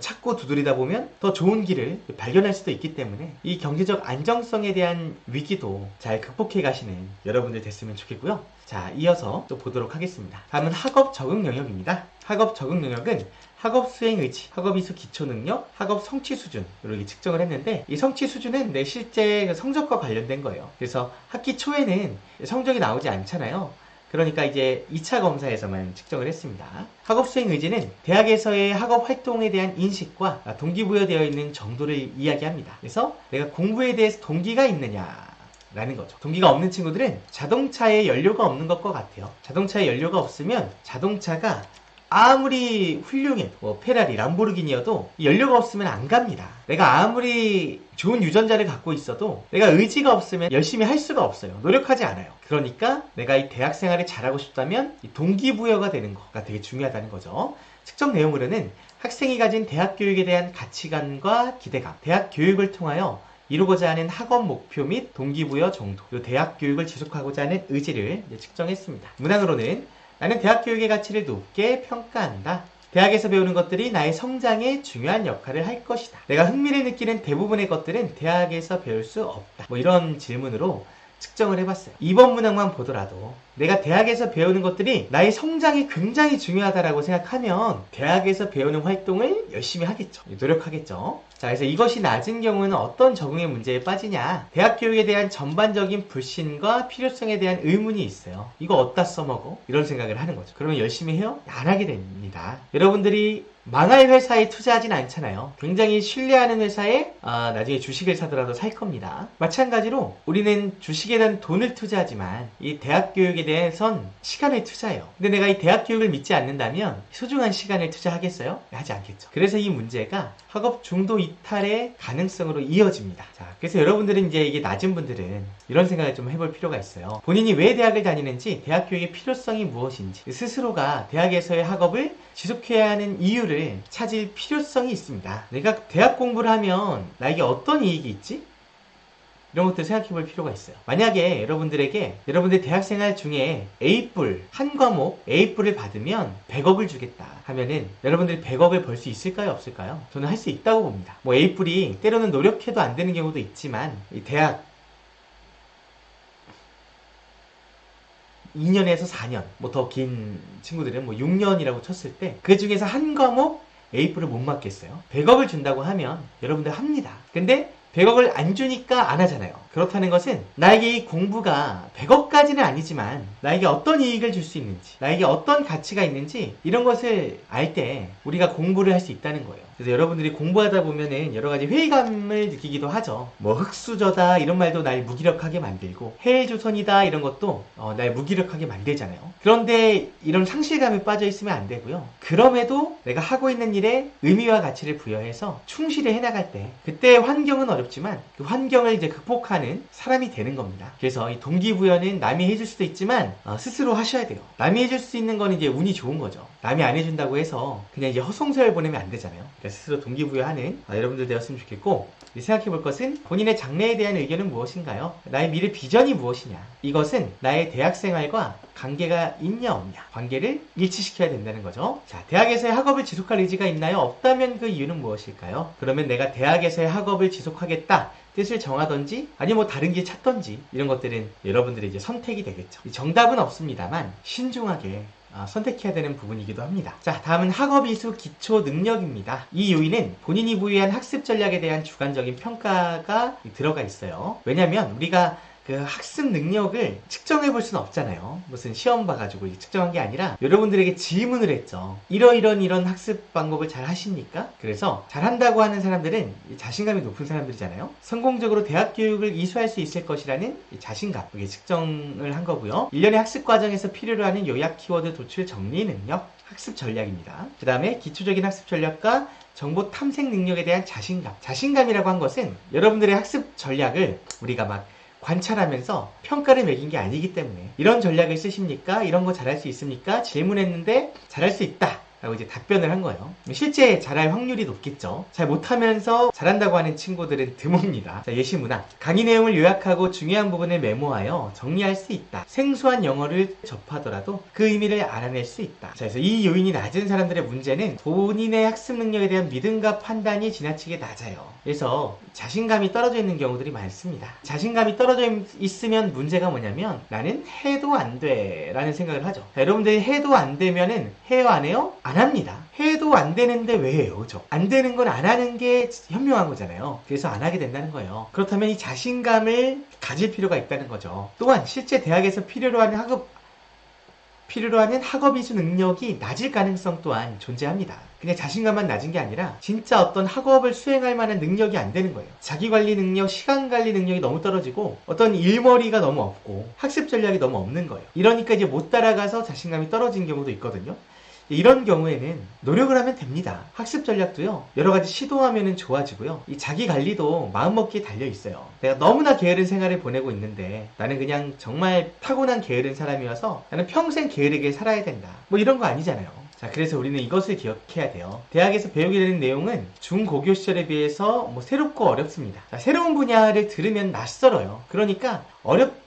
찾고 두드리다 보면 더 좋은 길을 발견할 수도 있기 때문에 이 경제적 안정성에 대한 위기도 잘 극복해 가시는 여러분들 됐으면 좋겠고요. 자, 이어서 또 보도록 하겠습니다. 다음은 학업 적응 영역입니다. 학업 적응 영역은 학업 수행 의지, 학업 이수 기초 능력, 학업 성취 수준 이렇게 측정을 했는데, 이 성취 수준은 내 실제 성적과 관련된 거예요. 그래서 학기 초에는 성적이 나오지 않잖아요. 그러니까 이제 2차 검사에서만 측정을 했습니다. 학업 수행 의지는 대학에서의 학업 활동에 대한 인식과 동기부여되어 있는 정도를 이야기합니다. 그래서 내가 공부에 대해서 동기가 있느냐 라는 거죠. 동기가 없는 친구들은 자동차에 연료가 없는 것과 같아요. 자동차에 연료가 없으면 자동차가 아무리 훌륭해, 페라리, 람보르기니여도 연료가 없으면 안 갑니다. 내가 아무리 좋은 유전자를 갖고 있어도 내가 의지가 없으면 열심히 할 수가 없어요. 노력하지 않아요. 그러니까 내가 이 대학 생활을 잘하고 싶다면 이 동기부여가 되는 거가 되게 중요하다는 거죠. 측정 내용으로는 학생이 가진 대학 교육에 대한 가치관과 기대감, 대학 교육을 통하여 이루고자 하는 학업 목표 및 동기부여 정도, 이 대학 교육을 지속하고자 하는 의지를 측정했습니다. 문항으로는 나는 대학 교육의 가치를 높게 평가한다. 대학에서 배우는 것들이 나의 성장에 중요한 역할을 할 것이다. 내가 흥미를 느끼는 대부분의 것들은 대학에서 배울 수 없다. 뭐 이런 질문으로 측정을 해봤어요. 이번 문항만 보더라도 내가 대학에서 배우는 것들이 나의 성장이 굉장히 중요하다라고 생각하면 대학에서 배우는 활동을 열심히 하겠죠. 노력하겠죠. 자, 그래서 이것이 낮은 경우는 어떤 적응의 문제에 빠지냐? 대학 교육에 대한 전반적인 불신과 필요성에 대한 의문이 있어요. 이거 어디다 써먹어? 이런 생각을 하는 거죠. 그러면 열심히 해요? 안 하게 됩니다. 여러분들이 망할 회사에 투자하진 않잖아요. 굉장히 신뢰하는 회사에 나중에 주식을 사더라도 살 겁니다. 마찬가지로 우리는 주식에 대한 돈을 투자하지만 이 대학 교육에 대해선 시간을 투자해요. 근데 내가 이 대학 교육을 믿지 않는다면 소중한 시간을 투자하겠어요? 하지 않겠죠. 그래서 이 문제가 학업 중도 이탈의 가능성으로 이어집니다. 자, 그래서 여러분들은 이제 이게 낮은 분들은 이런 생각을 좀 해볼 필요가 있어요. 본인이 왜 대학을 다니는지, 대학 교육의 필요성이 무엇인지, 스스로가 대학에서의 학업을 지속해야 하는 이유를 찾을 필요성이 있습니다. 내가 대학 공부를 하면 나에게 어떤 이익이 있지? 이런 것들 생각해 볼 필요가 있어요. 만약에 여러분들에게 여러분들 대학생활 중에 A뿔, 한 과목 A뿔을 받으면 100억을 주겠다 하면은 여러분들이 100억을 벌 수 있을까요? 없을까요? 저는 할 수 있다고 봅니다. 뭐 A뿔이 때로는 노력해도 안 되는 경우도 있지만 이 대학 2년에서 4년, 뭐 더 긴 친구들은 뭐 6년이라고 쳤을 때 그 중에서 한 과목 A뿔을 못 맞겠어요? 100억을 준다고 하면 여러분들 합니다. 근데 100억을 안 주니까 안 하잖아요. 그렇다는 것은 나에게 이 공부가 100억까지는 아니지만 나에게 어떤 이익을 줄 수 있는지, 나에게 어떤 가치가 있는지 이런 것을 알 때 우리가 공부를 할 수 있다는 거예요. 그래서 여러분들이 공부하다 보면은 여러 가지 회의감을 느끼기도 하죠. 뭐 흙수저다 이런 말도 날 무기력하게 만들고 해일조선이다 이런 것도 날 무기력하게 만들잖아요. 그런데 이런 상실감에 빠져 있으면 안 되고요. 그럼에도 내가 하고 있는 일에 의미와 가치를 부여해서 충실히 해나갈 때 그때 환경은 어렵지만 그 환경을 이제 극복하는 사람이 되는 겁니다. 그래서 이 동기부여는 남이 해줄 수도 있지만 스스로 하셔야 돼요. 남이 해줄 수 있는 건 이제 운이 좋은 거죠. 남이 안 해준다고 해서 그냥 이제 허송세월 보내면 안 되잖아요. 그러니까 스스로 동기부여하는 여러분들 되었으면 좋겠고, 생각해 볼 것은 본인의 장래에 대한 의견은 무엇인가요? 나의 미래 비전이 무엇이냐? 이것은 나의 대학생활과 관계가 있냐 없냐? 관계를 일치시켜야 된다는 거죠. 자, 대학에서의 학업을 지속할 의지가 있나요? 없다면 그 이유는 무엇일까요? 그러면 내가 대학에서의 학업을 지속하겠다 뜻을 정하던지 아니 뭐 다른 길 찾던지 이런 것들은 여러분들의 이제 선택이 되겠죠. 정답은 없습니다만 신중하게 선택해야 되는 부분이기도 합니다. 자, 다음은 학업이수 기초 능력입니다. 이 요인은 본인이 부여한 학습 전략에 대한 주관적인 평가가 들어가 있어요. 왜냐면 우리가 그 학습 능력을 측정해 볼 수는 없잖아요. 무슨 시험 봐가지고 측정한 게 아니라 여러분들에게 질문을 했죠. 이런 학습 방법을 잘 하십니까? 그래서 잘한다고 하는 사람들은 자신감이 높은 사람들이잖아요. 성공적으로 대학 교육을 이수할 수 있을 것이라는 자신감, 이게 측정을 한 거고요. 1년의 학습 과정에서 필요로 하는 요약 키워드 도출 정리 능력, 학습 전략입니다. 그 다음에 기초적인 학습 전략과 정보 탐색 능력에 대한 자신감. 자신감이라고 한 것은 여러분들의 학습 전략을 우리가 막 관찰하면서 평가를 매긴 게 아니기 때문에 이런 전략을 쓰십니까? 이런 거 잘할 수 있습니까? 질문했는데 잘할 수 있다 라고 이제 답변을 한 거예요. 실제 잘할 확률이 높겠죠. 잘 못하면서 잘한다고 하는 친구들은 드뭅니다. 자, 예시문항. 강의 내용을 요약하고 중요한 부분을 메모하여 정리할 수 있다. 생소한 영어를 접하더라도 그 의미를 알아낼 수 있다. 자, 그래서 이 요인이 낮은 사람들의 문제는 본인의 학습 능력에 대한 믿음과 판단이 지나치게 낮아요. 그래서 자신감이 떨어져 있는 경우들이 많습니다. 자신감이 떨어져 있으면 문제가 뭐냐면 나는 해도 안 돼 라는 생각을 하죠. 자, 여러분들이 해도 안 되면은 해요 안 해요? 안 합니다. 해도 안 되는데 왜 해요? 그죠? 안 되는 건 안 하는 게 현명한 거잖아요. 그래서 안 하게 된다는 거예요. 그렇다면 이 자신감을 가질 필요가 있다는 거죠. 또한 실제 대학에서 필요로 하는 학업이수 능력이 낮을 가능성 또한 존재합니다. 그냥 자신감만 낮은 게 아니라 진짜 어떤 학업을 수행할 만한 능력이 안 되는 거예요. 자기관리 능력, 시간관리 능력이 너무 떨어지고 어떤 일머리가 너무 없고 학습 전략이 너무 없는 거예요. 이러니까 이제 못 따라가서 자신감이 떨어진 경우도 있거든요. 이런 경우에는 노력을 하면 됩니다. 학습 전략도요, 여러 가지 시도하면 좋아지고요. 이 자기 관리도 마음먹기에 달려 있어요. 내가 너무나 게으른 생활을 보내고 있는데 나는 그냥 정말 타고난 게으른 사람이어서 나는 평생 게으르게 살아야 된다. 뭐 이런 거 아니잖아요. 자, 그래서 우리는 이것을 기억해야 돼요. 대학에서 배우게 되는 내용은 중고교 시절에 비해서 뭐 새롭고 어렵습니다. 자, 새로운 분야를 들으면 낯설어요. 그러니까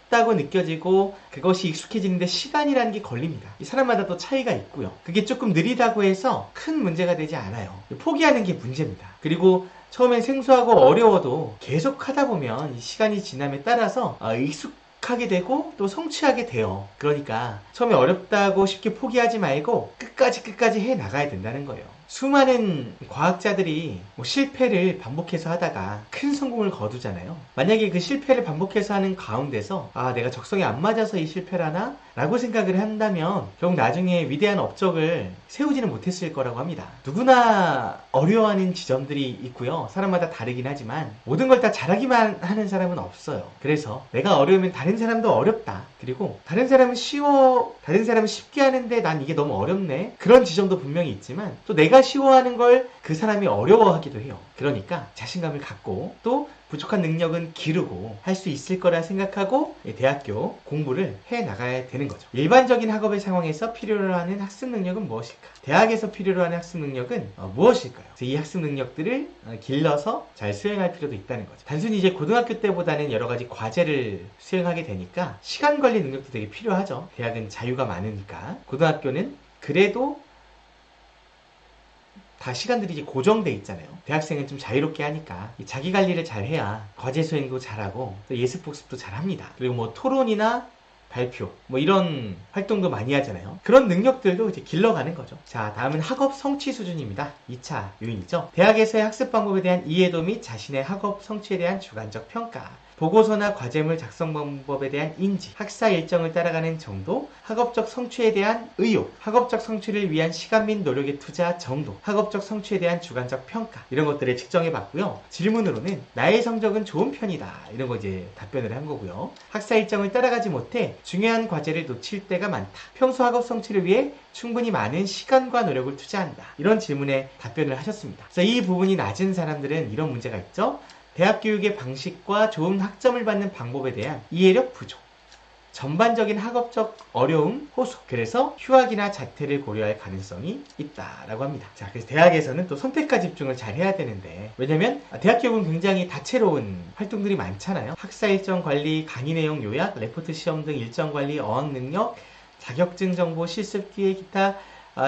다고 느껴지고 그것이 익숙해지는데 시간이라는 게 걸립니다. 이 사람마다 또 차이가 있고요. 그게 조금 느리다고 해서 큰 문제가 되지 않아요. 포기하는 게 문제입니다. 그리고 처음엔 생소하고 어려워도 계속 하다 보면 이 시간이 지남에 따라서 익숙하게 되고 또 성취하게 돼요. 그러니까 처음에 어렵다고 쉽게 포기하지 말고 끝까지 해 나가야 된다는 거예요. 수많은 과학자들이 실패를 반복해서 하다가 큰 성공을 거두잖아요. 만약에 그 실패를 반복해서 하는 가운데서 내가 적성에 안 맞아서 이 실패를 하나? 라고 생각을 한다면 결국 나중에 위대한 업적을 세우지는 못했을 거라고 합니다. 누구나 어려워하는 지점들이 있고요. 사람마다 다르긴 하지만 모든 걸 다 잘하기만 하는 사람은 없어요. 그래서 내가 어려우면 다른 사람도 어렵다. 그리고 다른 사람은 쉬워, 다른 사람은 쉽게 하는데 난 이게 너무 어렵네. 그런 지점도 분명히 있지만 또 내가 내가 쉬워하는 걸 그 사람이 어려워하기도 해요. 그러니까 자신감을 갖고 또 부족한 능력은 기르고 할 수 있을 거라 생각하고 대학교 공부를 해 나가야 되는 거죠. 일반적인 학업의 상황에서 필요로 하는 학습 능력은 무엇일까? 대학에서 필요로 하는 학습 능력은 무엇일까요? 이 학습 능력들을 길러서 잘 수행할 필요도 있다는 거죠. 단순히 이제 고등학교 때보다는 여러 가지 과제를 수행하게 되니까 시간 관리 능력도 되게 필요하죠. 대학은 자유가 많으니까. 고등학교는 그래도 다 시간들이 이제 고정돼 있잖아요. 대학생은 좀 자유롭게 하니까 자기 관리를 잘 해야 과제 수행도 잘하고 또 예습 복습도 잘합니다. 그리고 뭐 토론이나 발표 뭐 이런 활동도 많이 하잖아요. 그런 능력들도 이제 길러가는 거죠. 자, 다음은 학업 성취 수준입니다. 2차 요인이죠. 대학에서의 학습 방법에 대한 이해도 및 자신의 학업 성취에 대한 주관적 평가, 보고서나 과제물 작성 방법에 대한 인지, 학사 일정을 따라가는 정도, 학업적 성취에 대한 의욕, 학업적 성취를 위한 시간 및 노력의 투자 정도, 학업적 성취에 대한 주관적 평가, 이런 것들을 측정해 봤고요. 질문으로는 나의 성적은 좋은 편이다, 이런 거 이제 답변을 한 거고요. 학사 일정을 따라가지 못해 중요한 과제를 놓칠 때가 많다, 평소 학업 성취를 위해 충분히 많은 시간과 노력을 투자한다, 이런 질문에 답변을 하셨습니다. 그래서 이 부분이 낮은 사람들은 이런 문제가 있죠. 대학 교육의 방식과 좋은 학점을 받는 방법에 대한 이해력 부족, 전반적인 학업적 어려움 호소, 그래서 휴학이나 자퇴를 고려할 가능성이 있다라고 합니다. 자, 그래서 대학에서는 또 선택과 집중을 잘 해야 되는데, 왜냐면 대학 교육은 굉장히 다채로운 활동들이 많잖아요. 학사 일정 관리, 강의 내용 요약, 레포트 시험 등 일정 관리, 어학 능력, 자격증 정보, 실습 기회, 기타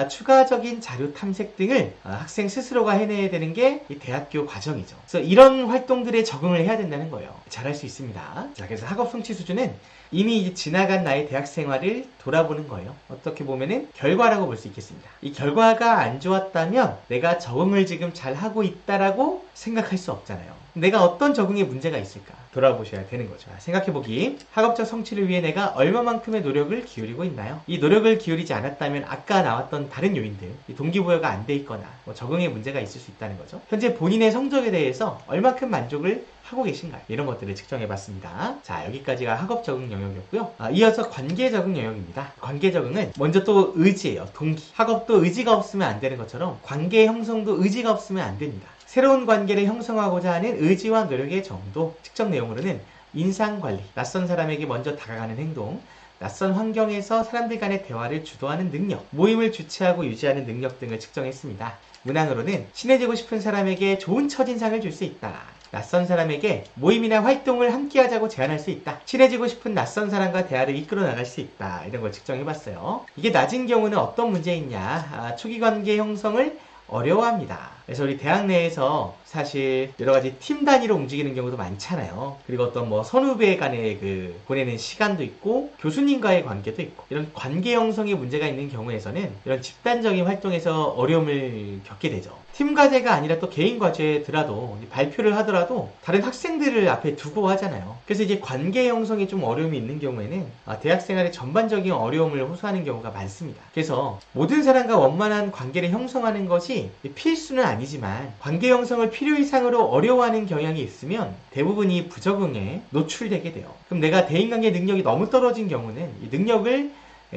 추가적인 자료 탐색 등을 학생 스스로가 해내야 되는 게 이 대학교 과정이죠. 그래서 이런 활동들에 적응을 해야 된다는 거예요. 잘할 수 있습니다. 자, 그래서 학업 성취 수준은 이미 지나간 나의 대학 생활을 돌아보는 거예요. 어떻게 보면은 결과라고 볼 수 있겠습니다. 이 결과가 안 좋았다면 내가 적응을 지금 잘 하고 있다라고 생각할 수 없잖아요. 내가 어떤 적응에 문제가 있을까 돌아보셔야 되는 거죠. 생각해보기, 학업적 성취를 위해 내가 얼마만큼의 노력을 기울이고 있나요? 이 노력을 기울이지 않았다면 아까 나왔던 다른 요인들, 동기부여가 안 돼 있거나 적응에 문제가 있을 수 있다는 거죠. 현재 본인의 성적에 대해서 얼마큼 만족을 하고 계신가요? 이런 것들을 측정해봤습니다. 자, 여기까지가 학업 적응 영역이었고요. 이어서 관계 적응 영역입니다. 관계 적응은 먼저 또 의지예요. 동기. 학업도 의지가 없으면 안 되는 것처럼 관계 형성도 의지가 없으면 안 됩니다. 새로운 관계를 형성하고자 하는 의지와 노력의 정도, 측정 내용으로는 인상관리, 낯선 사람에게 먼저 다가가는 행동, 낯선 환경에서 사람들 간의 대화를 주도하는 능력, 모임을 주최하고 유지하는 능력 등을 측정했습니다. 문항으로는 친해지고 싶은 사람에게 좋은 첫인상을 줄 수 있다. 낯선 사람에게 모임이나 활동을 함께 하자고 제안할 수 있다. 친해지고 싶은 낯선 사람과 대화를 이끌어 나갈 수 있다. 이런 걸 측정해봤어요. 이게 낮은 경우는 어떤 문제있냐? 초기 관계 형성을 어려워합니다. 그래서 우리 대학 내에서 사실 여러 가지 팀 단위로 움직이는 경우도 많잖아요. 그리고 어떤 선후배 간의 보내는 시간도 있고 교수님과의 관계도 있고, 이런 관계 형성에 문제가 있는 경우에서는 이런 집단적인 활동에서 어려움을 겪게 되죠. 팀 과제가 아니라 또 개인 과제더라도 발표를 하더라도 다른 학생들을 앞에 두고 하잖아요. 그래서 이제 관계 형성에 좀 어려움이 있는 경우에는 대학생활의 전반적인 어려움을 호소하는 경우가 많습니다. 그래서 모든 사람과 원만한 관계를 형성하는 것이 필수는 아니지만 관계 형성을 필요 이상으로 어려워하는 경향이 있으면 대부분이 부적응에 노출되게 돼요. 그럼 내가 대인관계 능력이 너무 떨어진 경우는 이 능력을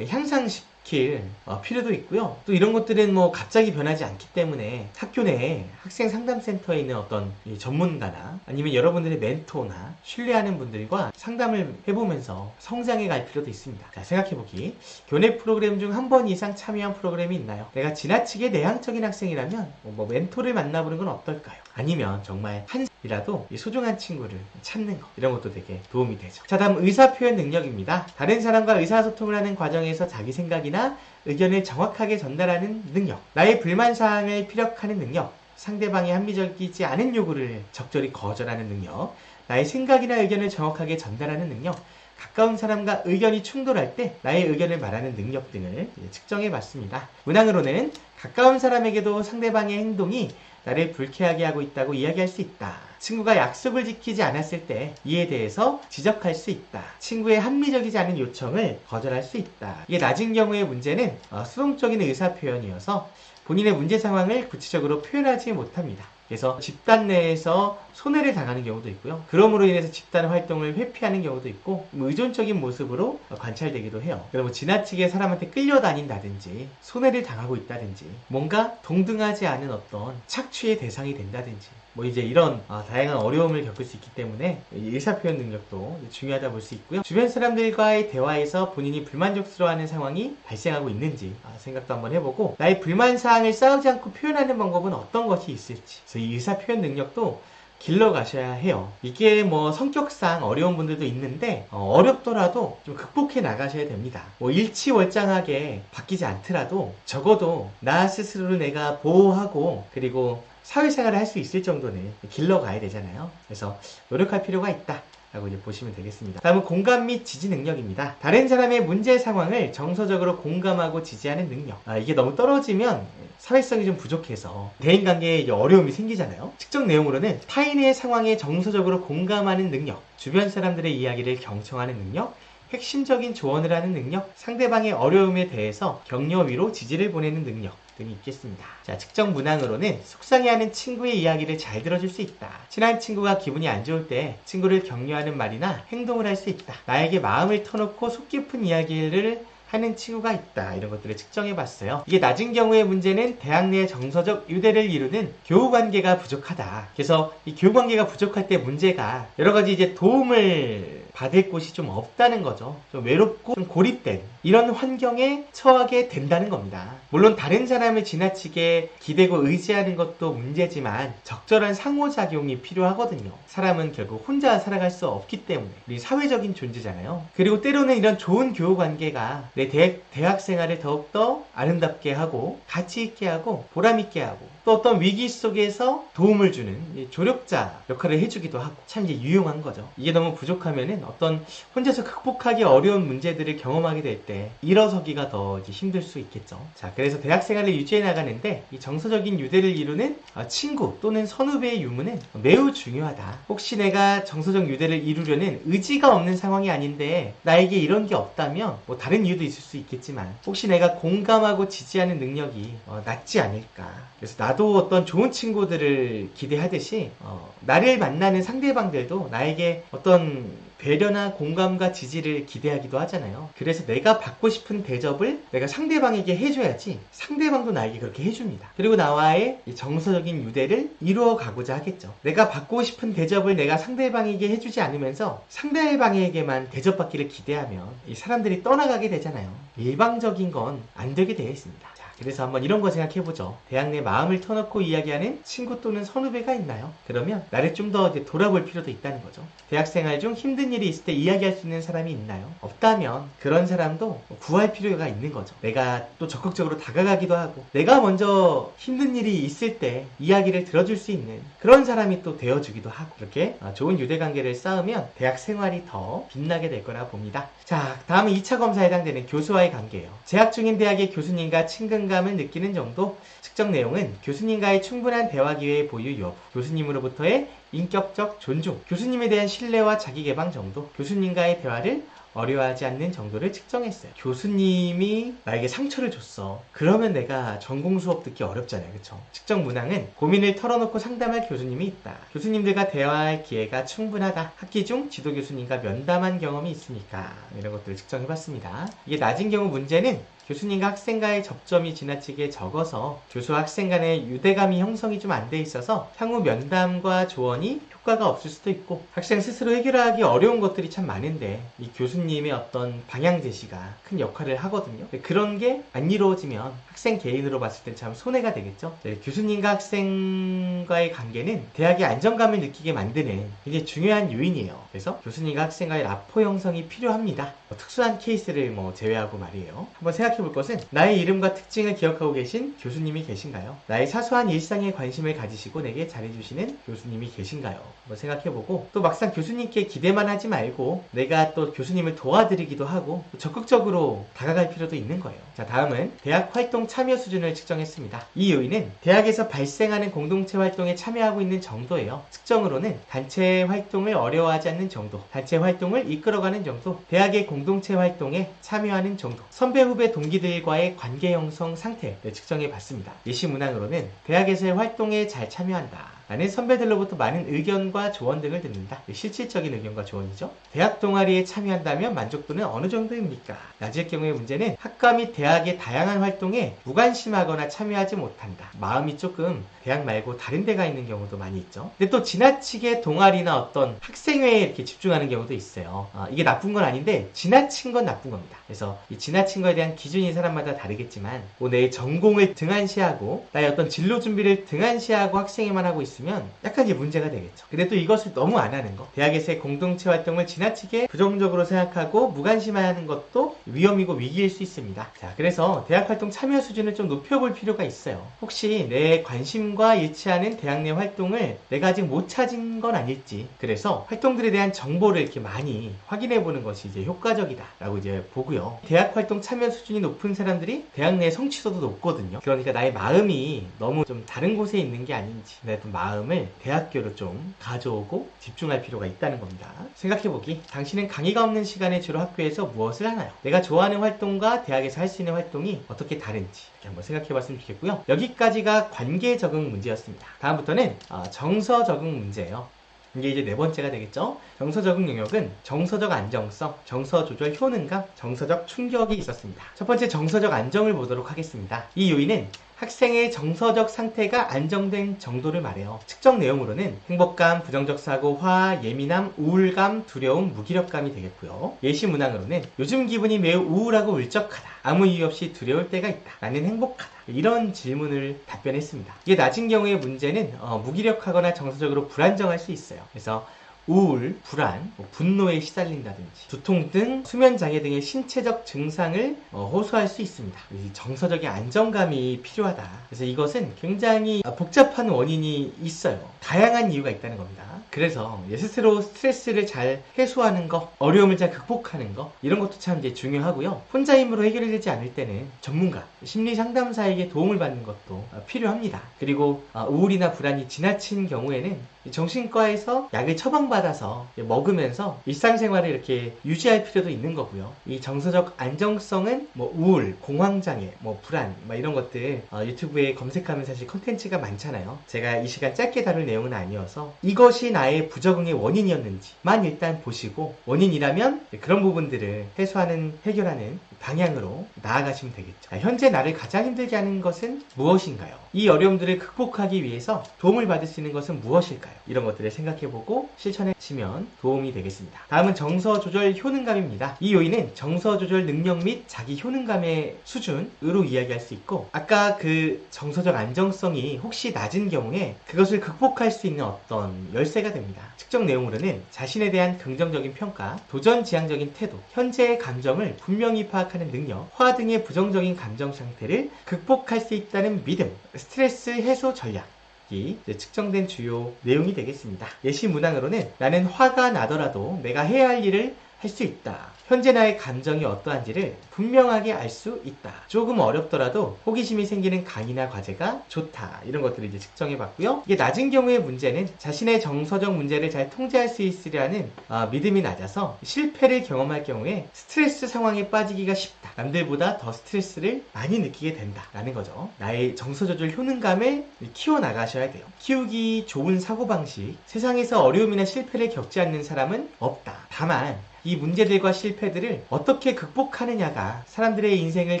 향상시킬 필요도 있고요. 또 이런 것들은 갑자기 변하지 않기 때문에 학교 내에 학생 상담센터에 있는 어떤 전문가나 아니면 여러분들의 멘토나 신뢰하는 분들과 상담을 해보면서 성장해 갈 필요도 있습니다. 자, 생각해보기, 교내 프로그램 중 한 번 이상 참여한 프로그램이 있나요? 내가 지나치게 내향적인 학생이라면 멘토를 만나보는 건 어떨까요? 아니면 정말 한이라도 소중한 친구를 찾는 거, 이런 것도 되게 도움이 되죠. 자, 다음 의사표현 능력입니다. 다른 사람과 의사소통을 하는 과정에서 자기 생각이나 의견을 정확하게 전달하는 능력, 나의 불만사항을 피력하는 능력, 상대방의 합리적이지 않은 요구를 적절히 거절하는 능력, 나의 생각이나 의견을 정확하게 전달하는 능력, 가까운 사람과 의견이 충돌할 때 나의 의견을 말하는 능력 등을 측정해 봤습니다. 문항으로는 가까운 사람에게도 상대방의 행동이 나를 불쾌하게 하고 있다고 이야기할 수 있다. 친구가 약속을 지키지 않았을 때 이에 대해서 지적할 수 있다. 친구의 합리적이지 않은 요청을 거절할 수 있다. 이게 낮은 경우의 문제는 수동적인 의사표현이어서 본인의 문제 상황을 구체적으로 표현하지 못합니다. 그래서 집단 내에서 손해를 당하는 경우도 있고요. 그럼으로 인해서 집단 활동을 회피하는 경우도 있고 의존적인 모습으로 관찰되기도 해요. 그리고 지나치게 사람한테 끌려다닌다든지 손해를 당하고 있다든지 뭔가 동등하지 않은 어떤 착취의 대상이 된다든지 뭐 이제 이런 다양한 어려움을 겪을 수 있기 때문에 의사표현 능력도 중요하다 볼 수 있고요. 주변 사람들과의 대화에서 본인이 불만족스러워하는 상황이 발생하고 있는지 생각도 한번 해보고 나의 불만사항을 싸우지 않고 표현하는 방법은 어떤 것이 있을지 그래서 이 의사표현 능력도 길러가셔야 해요. 이게 뭐 성격상 어려운 분들도 있는데 어렵더라도 좀 극복해 나가셔야 됩니다. 뭐 일치월장하게 바뀌지 않더라도 적어도 나 스스로를 내가 보호하고 그리고 사회생활을 할 수 있을 정도는 길러가야 되잖아요. 그래서 노력할 필요가 있다 라고 이제 보시면 되겠습니다. 다음은 공감 및 지지 능력입니다. 다른 사람의 문제 상황을 정서적으로 공감하고 지지하는 능력. 이게 너무 떨어지면 사회성이 좀 부족해서 대인관계에 어려움이 생기잖아요. 측정 내용으로는 타인의 상황에 정서적으로 공감하는 능력, 주변 사람들의 이야기를 경청하는 능력, 핵심적인 조언을 하는 능력, 상대방의 어려움에 대해서 격려 위로 지지를 보내는 능력 등이 있겠습니다. 자, 측정 문항으로는 속상해하는 친구의 이야기를 잘 들어줄 수 있다. 친한 친구가 기분이 안 좋을 때 친구를 격려하는 말이나 행동을 할 수 있다. 나에게 마음을 터놓고 속 깊은 이야기를 하는 친구가 있다. 이런 것들을 측정해 봤어요. 이게 낮은 경우의 문제는 대학 내 정서적 유대를 이루는 교우관계가 부족하다. 그래서 이 교우관계가 부족할 때 문제가 여러 가지 이제 도움을 받을 곳이 좀 없다는 거죠. 좀 외롭고 좀 고립된 이런 환경에 처하게 된다는 겁니다. 물론 다른 사람을 지나치게 기대고 의지하는 것도 문제지만 적절한 상호작용이 필요하거든요. 사람은 결국 혼자 살아갈 수 없기 때문에 우리 사회적인 존재잖아요. 그리고 때로는 이런 좋은 교우관계가 내 대학 생활을 더욱더 아름답게 하고 가치 있게 하고 보람 있게 하고 또 어떤 위기 속에서 도움을 주는 조력자 역할을 해주기도 하고 참 이제 유용한 거죠. 이게 너무 부족하면은 어떤 혼자서 극복하기 어려운 문제들을 경험하게 될 때 일어서기가 더 이제 힘들 수 있겠죠. 자, 그래서 대학 생활을 유지해 나가는데 이 정서적인 유대를 이루는 친구 또는 선후배의 유무는 매우 중요하다. 혹시 내가 정서적 유대를 이루려는 의지가 없는 상황이 아닌데 나에게 이런 게 없다면 뭐 다른 이유도 있을 수 있겠지만 혹시 내가 공감하고 지지하는 능력이 낮지 않을까. 그래서 나도 어떤 좋은 친구들을 기대하듯이 나를 만나는 상대방들도 나에게 어떤 배려나 공감과 지지를 기대하기도 하잖아요. 그래서 내가 받고 싶은 대접을 내가 상대방에게 해줘야지 상대방도 나에게 그렇게 해줍니다. 그리고 나와의 정서적인 유대를 이루어가고자 하겠죠. 내가 받고 싶은 대접을 내가 상대방에게 해주지 않으면서 상대방에게만 대접받기를 기대하면 이 사람들이 떠나가게 되잖아요. 일방적인 건 안 되게 되어 있습니다. 그래서 한번 이런 거 생각해보죠. 대학 내 마음을 터놓고 이야기하는 친구 또는 선후배가 있나요? 그러면 나를 좀 더 돌아볼 필요도 있다는 거죠. 대학생활 중 힘든 일이 있을 때 이야기할 수 있는 사람이 있나요? 없다면 그런 사람도 구할 필요가 있는 거죠. 내가 또 적극적으로 다가가기도 하고 내가 먼저 힘든 일이 있을 때 이야기를 들어줄 수 있는 그런 사람이 또 되어주기도 하고 이렇게 좋은 유대관계를 쌓으면 대학생활이 더 빛나게 될 거라 봅니다. 자, 다음은 2차 검사에 해당되는 교수와의 관계예요. 재학 중인 대학의 교수님과 친근감을 느끼는 정도, 측정 내용은 교수님과의 충분한 대화 기회의 보유 여부, 교수님으로부터의 인격적 존중, 교수님에 대한 신뢰와 자기개방 정도, 교수님과의 대화를 어려워하지 않는 정도를 측정했어요. 교수님이 나에게 상처를 줬어. 그러면 내가 전공 수업 듣기 어렵잖아요. 그쵸? 측정 문항은 고민을 털어놓고 상담할 교수님이 있다. 교수님들과 대화할 기회가 충분하다. 학기 중 지도 교수님과 면담한 경험이 있으니까 이런 것들을 측정해봤습니다. 이게 낮은 경우 문제는 교수님과 학생과의 접점이 지나치게 적어서 교수와 학생 간의 유대감이 형성이 좀 안 돼 있어서 향후 면담과 조언이 효과가 없을 수도 있고 학생 스스로 해결하기 어려운 것들이 참 많은데 이 교수님의 어떤 방향 제시가 큰 역할을 하거든요. 그런 게 안 이루어지면 학생 개인으로 봤을 땐 참 손해가 되겠죠. 교수님과 학생과의 관계는 대학의 안정감을 느끼게 만드는 굉장히 중요한 요인이에요. 그래서 교수님과 학생과의 라포 형성이 필요합니다. 특수한 케이스를 제외하고 말이에요. 한번 생각해 볼 것은 나의 이름과 특징을 기억하고 계신 교수님이 계신가요? 나의 사소한 일상에 관심을 가지시고 내게 잘해주시는 교수님이 계신가요? 한번 생각해보고 또 막상 교수님께 기대만 하지 말고 내가 또 교수님을 도와드리기도 하고 적극적으로 다가갈 필요도 있는 거예요. 자, 다음은 대학 활동 참여 수준을 측정했습니다. 이 요인은 대학에서 발생하는 공동체 활동에 참여하고 있는 정도예요. 측정으로는 단체 활동을 어려워하지 않는 정도, 단체 활동을 이끌어가는 정도, 대학의 공동체 활동에 참여하는 정도, 선배 후배 동기들과의 관계 형성 상태를 측정해 봤습니다. 예시 문항으로는 대학에서의 활동에 잘 참여한다. 나는 선배들로부터 많은 의견과 조언 등을 듣는다. 실질적인 의견과 조언이죠. 대학 동아리에 참여한다면 만족도는 어느 정도입니까? 낮을 경우의 문제는 학과 및 대학의 다양한 활동에 무관심하거나 참여하지 못한다. 마음이 조금 대학 말고 다른 데가 있는 경우도 많이 있죠. 근데 또 지나치게 동아리나 어떤 학생회에 이렇게 집중하는 경우도 있어요. 이게 나쁜 건 아닌데 지나친 건 나쁜 겁니다. 그래서 이 지나친 거에 대한 기준이 사람마다 다르겠지만 뭐 내 전공을 등한시하고 나의 어떤 진로 준비를 등한시하고 학생회만 하고 있으면 약간 이제 문제가 되겠죠. 근데 또 이것을 너무 안 하는 거, 대학에서의 공동체 활동을 지나치게 부정적으로 생각하고 무관심하는 것도 위험이고 위기일 수 있습니다. 자, 그래서 대학 활동 참여 수준을 좀 높여볼 필요가 있어요. 혹시 내 관심과 일치하는 대학 내 활동을 내가 아직 못 찾은 건 아닐지, 그래서 활동들에 대한 정보를 이렇게 많이 확인해 보는 것이 이제 효과적이다라고 이제 보고요. 대학 활동 참여 수준이 높은 사람들이 대학 내 성취도도 높거든요. 그러니까 나의 마음이 너무 좀 다른 곳에 있는 게 아닌지, 내 마음을 대학교로 좀 가져오고 집중할 필요가 있다는 겁니다. 생각해보기, 당신은 강의가 없는 시간에 주로 학교에서 무엇을 하나요? 내가 좋아하는 활동과 대학에서 할 수 있는 활동이 어떻게 다른지 이렇게 한번 생각해봤으면 좋겠고요. 여기까지가 관계 적응 문제였습니다. 다음부터는 정서 적응 문제예요. 이게 이제 네 번째가 되겠죠. 정서 적응 영역은 정서적 안정성, 정서 조절 효능감, 정서적 충격이 있었습니다. 첫 번째 정서적 안정을 보도록 하겠습니다. 이 요인은 학생의 정서적 상태가 안정된 정도를 말해요. 측정 내용으로는 행복감, 부정적 사고, 화, 예민함, 우울감, 두려움, 무기력감이 되겠고요. 예시 문항으로는 요즘 기분이 매우 우울하고 울적하다. 아무 이유 없이 두려울 때가 있다. 나는 행복하다. 이런 질문을 답변했습니다. 이게 낮은 경우의 문제는 무기력하거나 정서적으로 불안정할 수 있어요. 그래서 우울, 불안, 분노에 시달린다든지 두통 등 수면장애 등의 신체적 증상을 호소할 수 있습니다. 정서적인 안정감이 필요하다. 그래서 이것은 굉장히 복잡한 원인이 있어요. 다양한 이유가 있다는 겁니다. 그래서 스스로 스트레스를 잘 해소하는 거, 어려움을 잘 극복하는 거, 이런 것도 참 이제 중요하고요. 혼자 힘으로 해결이 되지 않을 때는 전문가, 심리 상담사에게 도움을 받는 것도 필요합니다. 그리고 우울이나 불안이 지나친 경우에는 정신과에서 약을 처방받아서 먹으면서 일상생활을 이렇게 유지할 필요도 있는 거고요. 이 정서적 안정성은 뭐 우울, 공황장애, 뭐 불안, 이런 것들 유튜브에 검색하면 사실 컨텐츠가 많잖아요. 제가 이 시간 짧게 다룰 내용은 아니어서 이것이 나의 부적응의 원인이었는지만 일단 보시고, 원인이라면 그런 부분들을 해결하는 방향으로 나아가시면 되겠죠. 현재 나를 가장 힘들게 하는 것은 무엇인가요? 이 어려움들을 극복하기 위해서 도움을 받을 수 있는 것은 무엇일까요? 이런 것들을 생각해보고 실천하시면 도움이 되겠습니다. 다음은 정서 조절 효능감입니다. 이 요인은 정서 조절 능력 및 자기 효능감의 수준으로 이야기할 수 있고, 아까 그 정서적 안정성이 혹시 낮은 경우에 그것을 극복할 수 있는 어떤 열쇠가 됩니다. 측정 내용으로는 자신에 대한 긍정적인 평가, 도전지향적인 태도, 현재의 감정을 분명히 파악하는 능력, 화 등의 부정적인 감정 상태를 극복할 수 있다는 믿음, 스트레스 해소 전략이 측정된 주요 내용이 되겠습니다. 예시 문항으로는 나는 화가 나더라도 내가 해야 할 일을 할 수 있다. 현재 나의 감정이 어떠한지를 분명하게 알 수 있다. 조금 어렵더라도 호기심이 생기는 강의나 과제가 좋다. 이런 것들을 이제 측정해 봤고요. 이게 낮은 경우의 문제는 자신의 정서적 문제를 잘 통제할 수 있으려는 믿음이 낮아서 실패를 경험할 경우에 스트레스 상황에 빠지기가 쉽다. 남들보다 더 스트레스를 많이 느끼게 된다. 라는 거죠. 나의 정서 조절 효능감을 키워나가셔야 돼요. 키우기 좋은 사고방식, 세상에서 어려움이나 실패를 겪지 않는 사람은 없다. 다만 이 문제들과 실패들을 어떻게 극복하느냐가 사람들의 인생을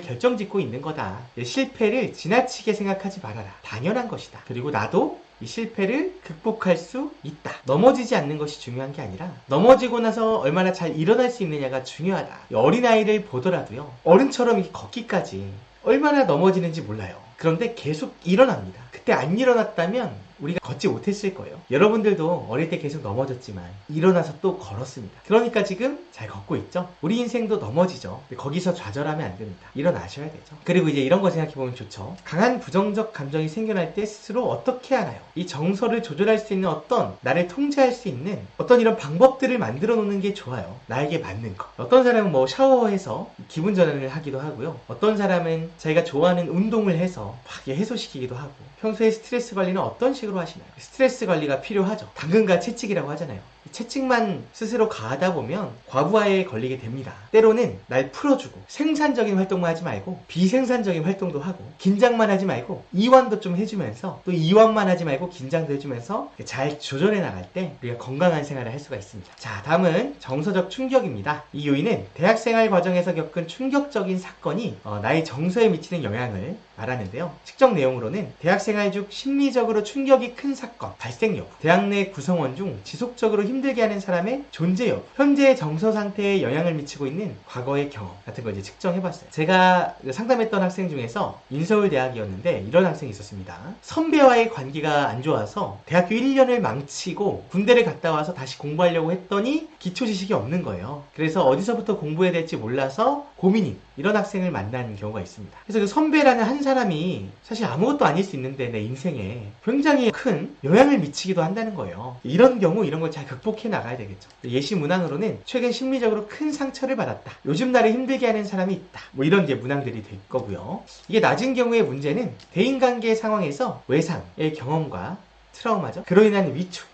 결정짓고 있는 거다. 실패를 지나치게 생각하지 말아라. 당연한 것이다. 그리고 나도 이 실패를 극복할 수 있다. 넘어지지 않는 것이 중요한 게 아니라 넘어지고 나서 얼마나 잘 일어날 수 있느냐가 중요하다. 어린아이를 보더라도요, 어른처럼 이렇게 걷기까지 얼마나 넘어지는지 몰라요. 그런데 계속 일어납니다. 그때 안 일어났다면 우리가 걷지 못했을 거예요. 여러분들도 어릴 때 계속 넘어졌지만 일어나서 또 걸었습니다. 그러니까 지금 잘 걷고 있죠? 우리 인생도 넘어지죠. 거기서 좌절하면 안 됩니다. 일어나셔야 되죠. 그리고 이제 이런 거 생각해보면 좋죠. 강한 부정적 감정이 생겨날 때 스스로 어떻게 하나요? 이 정서를 조절할 수 있는 어떤, 나를 통제할 수 있는 어떤 이런 방법들을 만들어 놓는 게 좋아요. 나에게 맞는 거. 어떤 사람은 뭐 샤워해서 기분 전환을 하기도 하고요. 어떤 사람은 자기가 좋아하는 운동을 해서 막 해소시키기도 하고, 평소에 스트레스 관리는 어떤 식으로 하시나요? 스트레스 관리가 필요하죠. 당근과 채찍이라고 하잖아요. 채찍만 스스로 가하다 보면 과부하에 걸리게 됩니다. 때로는 날 풀어주고 생산적인 활동만 하지 말고 비생산적인 활동도 하고 긴장만 하지 말고 이완도 좀 해주면서 또 이완만 하지 말고 긴장도 해주면서 잘 조절해 나갈 때 우리가 건강한 생활을 할 수가 있습니다. 자, 다음은 정서적 충격입니다. 이 요인은 대학생활 과정에서 겪은 충격적인 사건이 나의 정서에 미치는 영향을 말하는데요. 측정 내용으로는 대학생활 중 심리적으로 충격이 큰 사건, 발생 여부, 대학 내 구성원 중 지속적으로 힘들게 하는 사람의 존재 여부, 현재의 정서 상태에 영향을 미치고 있는 과거의 경험 같은 걸 이제 측정해봤어요. 제가 상담했던 학생 중에서 인서울대학이었는데 이런 학생이 있었습니다. 선배와의 관계가 안 좋아서 대학교 1년을 망치고 군대를 갔다 와서 다시 공부하려고 했더니 기초 지식이 없는 거예요. 그래서 어디서부터 공부해야 될지 몰라서 고민인 이런 학생을 만난 경우가 있습니다. 그래서 그 선배라는 한 사람이 사실 아무것도 아닐 수 있는데 내 인생에 굉장히 큰 영향을 미치기도 한다는 거예요. 이런 경우 이런 걸 잘 극복해 나가야 되겠죠. 예시 문항으로는 최근 심리적으로 큰 상처를 받았다. 요즘 나를 힘들게 하는 사람이 있다. 뭐 이런 이제 문항들이 될 거고요. 이게 낮은 경우의 문제는 대인관계 상황에서 외상의 경험과 트라우마죠. 그로 인한 위축.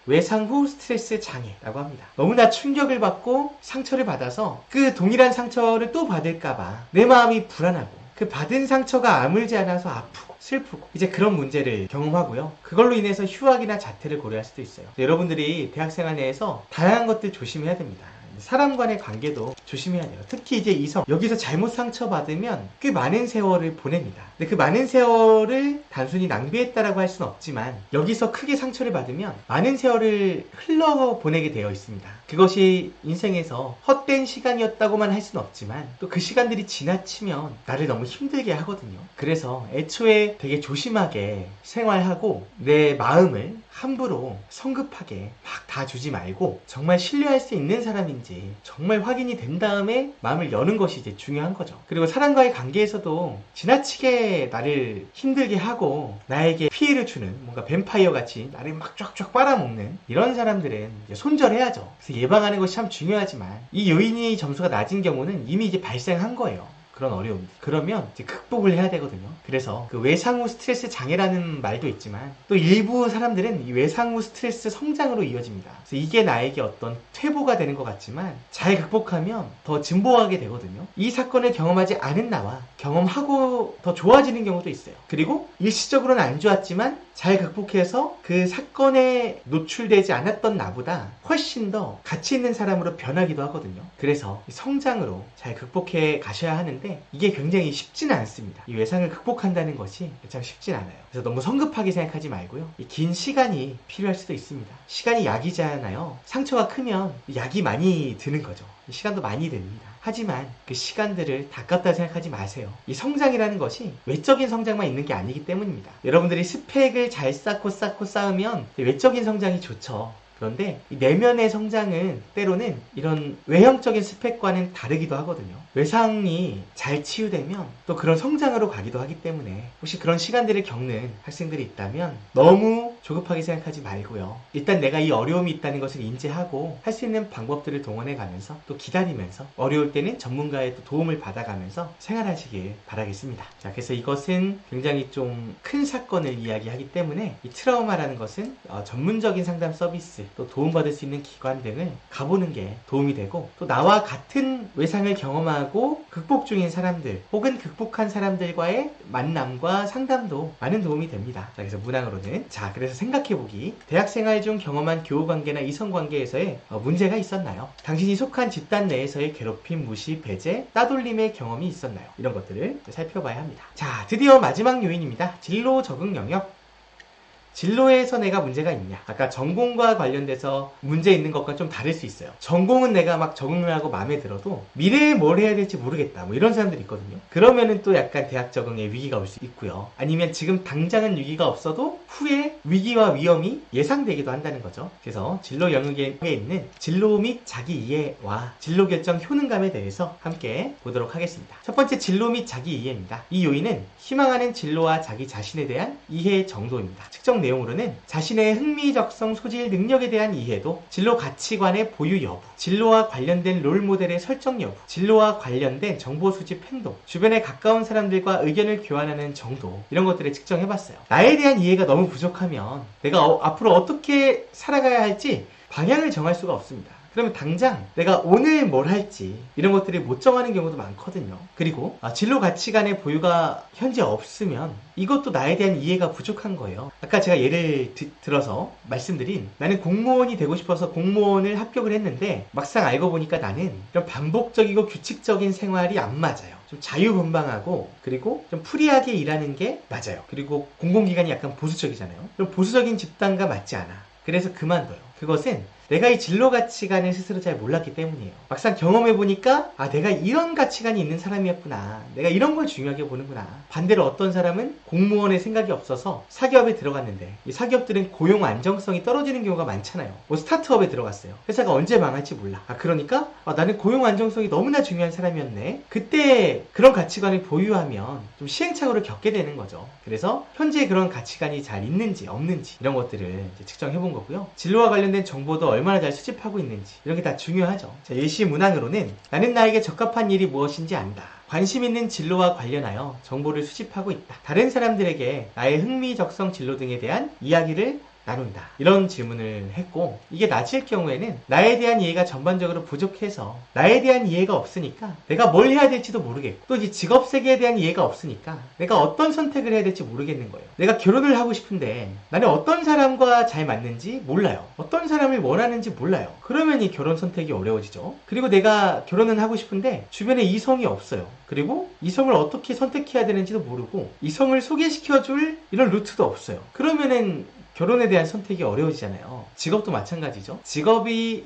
외상 후 스트레스 장애라고 합니다. 너무나 충격을 받고 상처를 받아서 그 동일한 상처를 또 받을까봐 내 마음이 불안하고 그 받은 상처가 아물지 않아서 아프고 슬프고 이제 그런 문제를 경험하고요. 그걸로 인해서 휴학이나 자퇴를 고려할 수도 있어요. 여러분들이 대학생활 내에서 다양한 것들 조심해야 됩니다. 사람 간의 관계도 조심해야 돼요. 특히 이제 이성, 여기서 잘못 상처받으면 꽤 많은 세월을 보냅니다. 근데 그 많은 세월을 단순히 낭비했다라고 할 수는 없지만 여기서 크게 상처를 받으면 많은 세월을 흘러보내게 되어 있습니다. 그것이 인생에서 헛된 시간이었다고만 할 수는 없지만 또 그 시간들이 지나치면 나를 너무 힘들게 하거든요. 그래서 애초에 되게 조심하게 생활하고 내 마음을 함부로 성급하게 막 다 주지 말고 정말 신뢰할 수 있는 사람인지 정말 확인이 된 다음에 마음을 여는 것이 이제 중요한 거죠. 그리고 사람과의 관계에서도 지나치게 나를 힘들게 하고 나에게 피해를 주는 뭔가 뱀파이어 같이 나를 막 쫙쫙 빨아먹는 이런 사람들은 이제 손절해야죠. 그래서 예방하는 것이 참 중요하지만 이 요인이 점수가 낮은 경우는 이미 이제 발생한 거예요. 그런 어려움들. 그러면 이제 극복을 해야 되거든요. 그래서 그 외상 후 스트레스 장애라는 말도 있지만 또 일부 사람들은 이 외상 후 스트레스 성장으로 이어집니다. 그래서 이게 나에게 어떤 퇴보가 되는 것 같지만 잘 극복하면 더 진보하게 되거든요. 이 사건을 경험하지 않은 나와 경험하고 더 좋아지는 경우도 있어요. 그리고 일시적으로는 안 좋았지만 잘 극복해서 그 사건에 노출되지 않았던 나보다 훨씬 더 가치 있는 사람으로 변하기도 하거든요. 그래서 성장으로 잘 극복해 가셔야 하는데 이게 굉장히 쉽지는 않습니다. 이 외상을 극복한다는 것이 참 쉽진 않아요. 그래서 너무 성급하게 생각하지 말고요. 긴 시간이 필요할 수도 있습니다. 시간이 약이잖아요. 상처가 크면 약이 많이 드는 거죠. 시간도 많이 듭니다. 하지만 그 시간들을 다 깠다 생각하지 마세요. 이 성장이라는 것이 외적인 성장만 있는 게 아니기 때문입니다. 여러분들이 스펙을 잘 쌓고 쌓으면 외적인 성장이 좋죠. 그런데 이 내면의 성장은 때로는 이런 외형적인 스펙과는 다르기도 하거든요. 외상이 잘 치유되면 또 그런 성장으로 가기도 하기 때문에 혹시 그런 시간들을 겪는 학생들이 있다면 너무 조급하게 생각하지 말고요. 일단 내가 이 어려움이 있다는 것을 인지하고 할 수 있는 방법들을 동원해 가면서 또 기다리면서 어려울 때는 전문가의 또 도움을 받아가면서 생활하시길 바라겠습니다. 자, 그래서 이것은 굉장히 좀 큰 사건을 이야기하기 때문에 이 트라우마라는 것은 전문적인 상담 서비스 또 도움받을 수 있는 기관 등을 가보는 게 도움이 되고 또 나와 같은 외상을 경험하고 극복 중인 사람들 혹은 극복한 사람들과의 만남과 상담도 많은 도움이 됩니다. 자, 그래서 문항으로는 그래서 생각해보기 대학생활 중 경험한 교우관계나 이성관계에서의 문제가 있었나요? 당신이 속한 집단 내에서의 괴롭힘, 무시, 배제, 따돌림의 경험이 있었나요? 이런 것들을 살펴봐야 합니다. 자, 드디어 마지막 요인입니다. 진로 적응 영역. 진로에서 내가 문제가 있냐? 아까 전공과 관련돼서 문제 있는 것과 좀 다를 수 있어요. 전공은 내가 막 적응을 하고 마음에 들어도 미래에 뭘 해야 될지 모르겠다. 뭐 이런 사람들이 있거든요. 그러면은 또 약간 대학 적응에 위기가 올 수 있고요. 아니면 지금 당장은 위기가 없어도 후에 위기와 위험이 예상되기도 한다는 거죠. 그래서 진로 영역에 있는 진로 및 자기 이해와 진로 결정 효능감에 대해서 함께 보도록 하겠습니다. 첫 번째 진로 및 자기 이해입니다. 이 요인은 희망하는 진로와 자기 자신에 대한 이해 정도입니다. 측정 내용으로는 자신의 흥미적성, 소질, 능력에 대한 이해도, 진로 가치관의 보유 여부, 진로와 관련된 롤모델의 설정 여부, 진로와 관련된 정보 수집 행동, 주변에 가까운 사람들과 의견을 교환하는 정도, 이런 것들을 측정해봤어요. 나에 대한 이해가 너무 부족하면 내가 앞으로 어떻게 살아가야 할지 방향을 정할 수가 없습니다. 그러면 당장 내가 오늘 뭘 할지 이런 것들을 못 정하는 경우도 많거든요. 그리고 진로 가치관의 보유가 현재 없으면 이것도 나에 대한 이해가 부족한 거예요. 아까 제가 예를 들어서 말씀드린, 나는 공무원이 되고 싶어서 공무원을 합격을 했는데 막상 알고 보니까 나는 이런 반복적이고 규칙적인 생활이 안 맞아요. 좀 자유분방하고 그리고 좀 프리하게 일하는 게 맞아요. 그리고 공공기관이 약간 보수적이잖아요. 그럼 보수적인 집단과 맞지 않아. 그래서 그만둬요. 그것은 내가 이 진로 가치관을 스스로 잘 몰랐기 때문이에요. 막상 경험해보니까 내가 이런 가치관이 있는 사람이었구나. 내가 이런 걸 중요하게 보는구나. 반대로 어떤 사람은 공무원의 생각이 없어서 사기업에 들어갔는데 이 사기업들은 고용 안정성이 떨어지는 경우가 많잖아요. 뭐 스타트업에 들어갔어요. 회사가 언제 망할지 몰라. 그러니까 나는 고용 안정성이 너무나 중요한 사람이었네. 그때 그런 가치관을 보유하면 좀 시행착오를 겪게 되는 거죠. 그래서 현재 그런 가치관이 잘 있는지 없는지 이런 것들을 이제 측정해본 거고요. 진로와 관련된 정보도 얼마나 잘 수집하고 있는지 이런 게 다 중요하죠. 자, 예시 문항으로는 나는 나에게 적합한 일이 무엇인지 안다. 관심 있는 진로와 관련하여 정보를 수집하고 있다. 다른 사람들에게 나의 흥미, 적성, 진로 등에 대한 이야기를 나눈다. 이런 질문을 했고, 이게 낮일 경우에는 나에 대한 이해가 전반적으로 부족해서 나에 대한 이해가 없으니까 내가 뭘 해야 될지도 모르겠고, 또 이 직업 세계에 대한 이해가 없으니까 내가 어떤 선택을 해야 될지 모르겠는 거예요. 내가 결혼을 하고 싶은데 나는 어떤 사람과 잘 맞는지 몰라요. 어떤 사람을 원하는지 몰라요. 그러면 이 결혼 선택이 어려워지죠. 그리고 내가 결혼은 하고 싶은데 주변에 이성이 없어요. 그리고 이성을 어떻게 선택해야 되는지도 모르고 이성을 소개시켜줄 이런 루트도 없어요. 그러면은 결혼에 대한 선택이 어려워지잖아요. 직업도 마찬가지죠.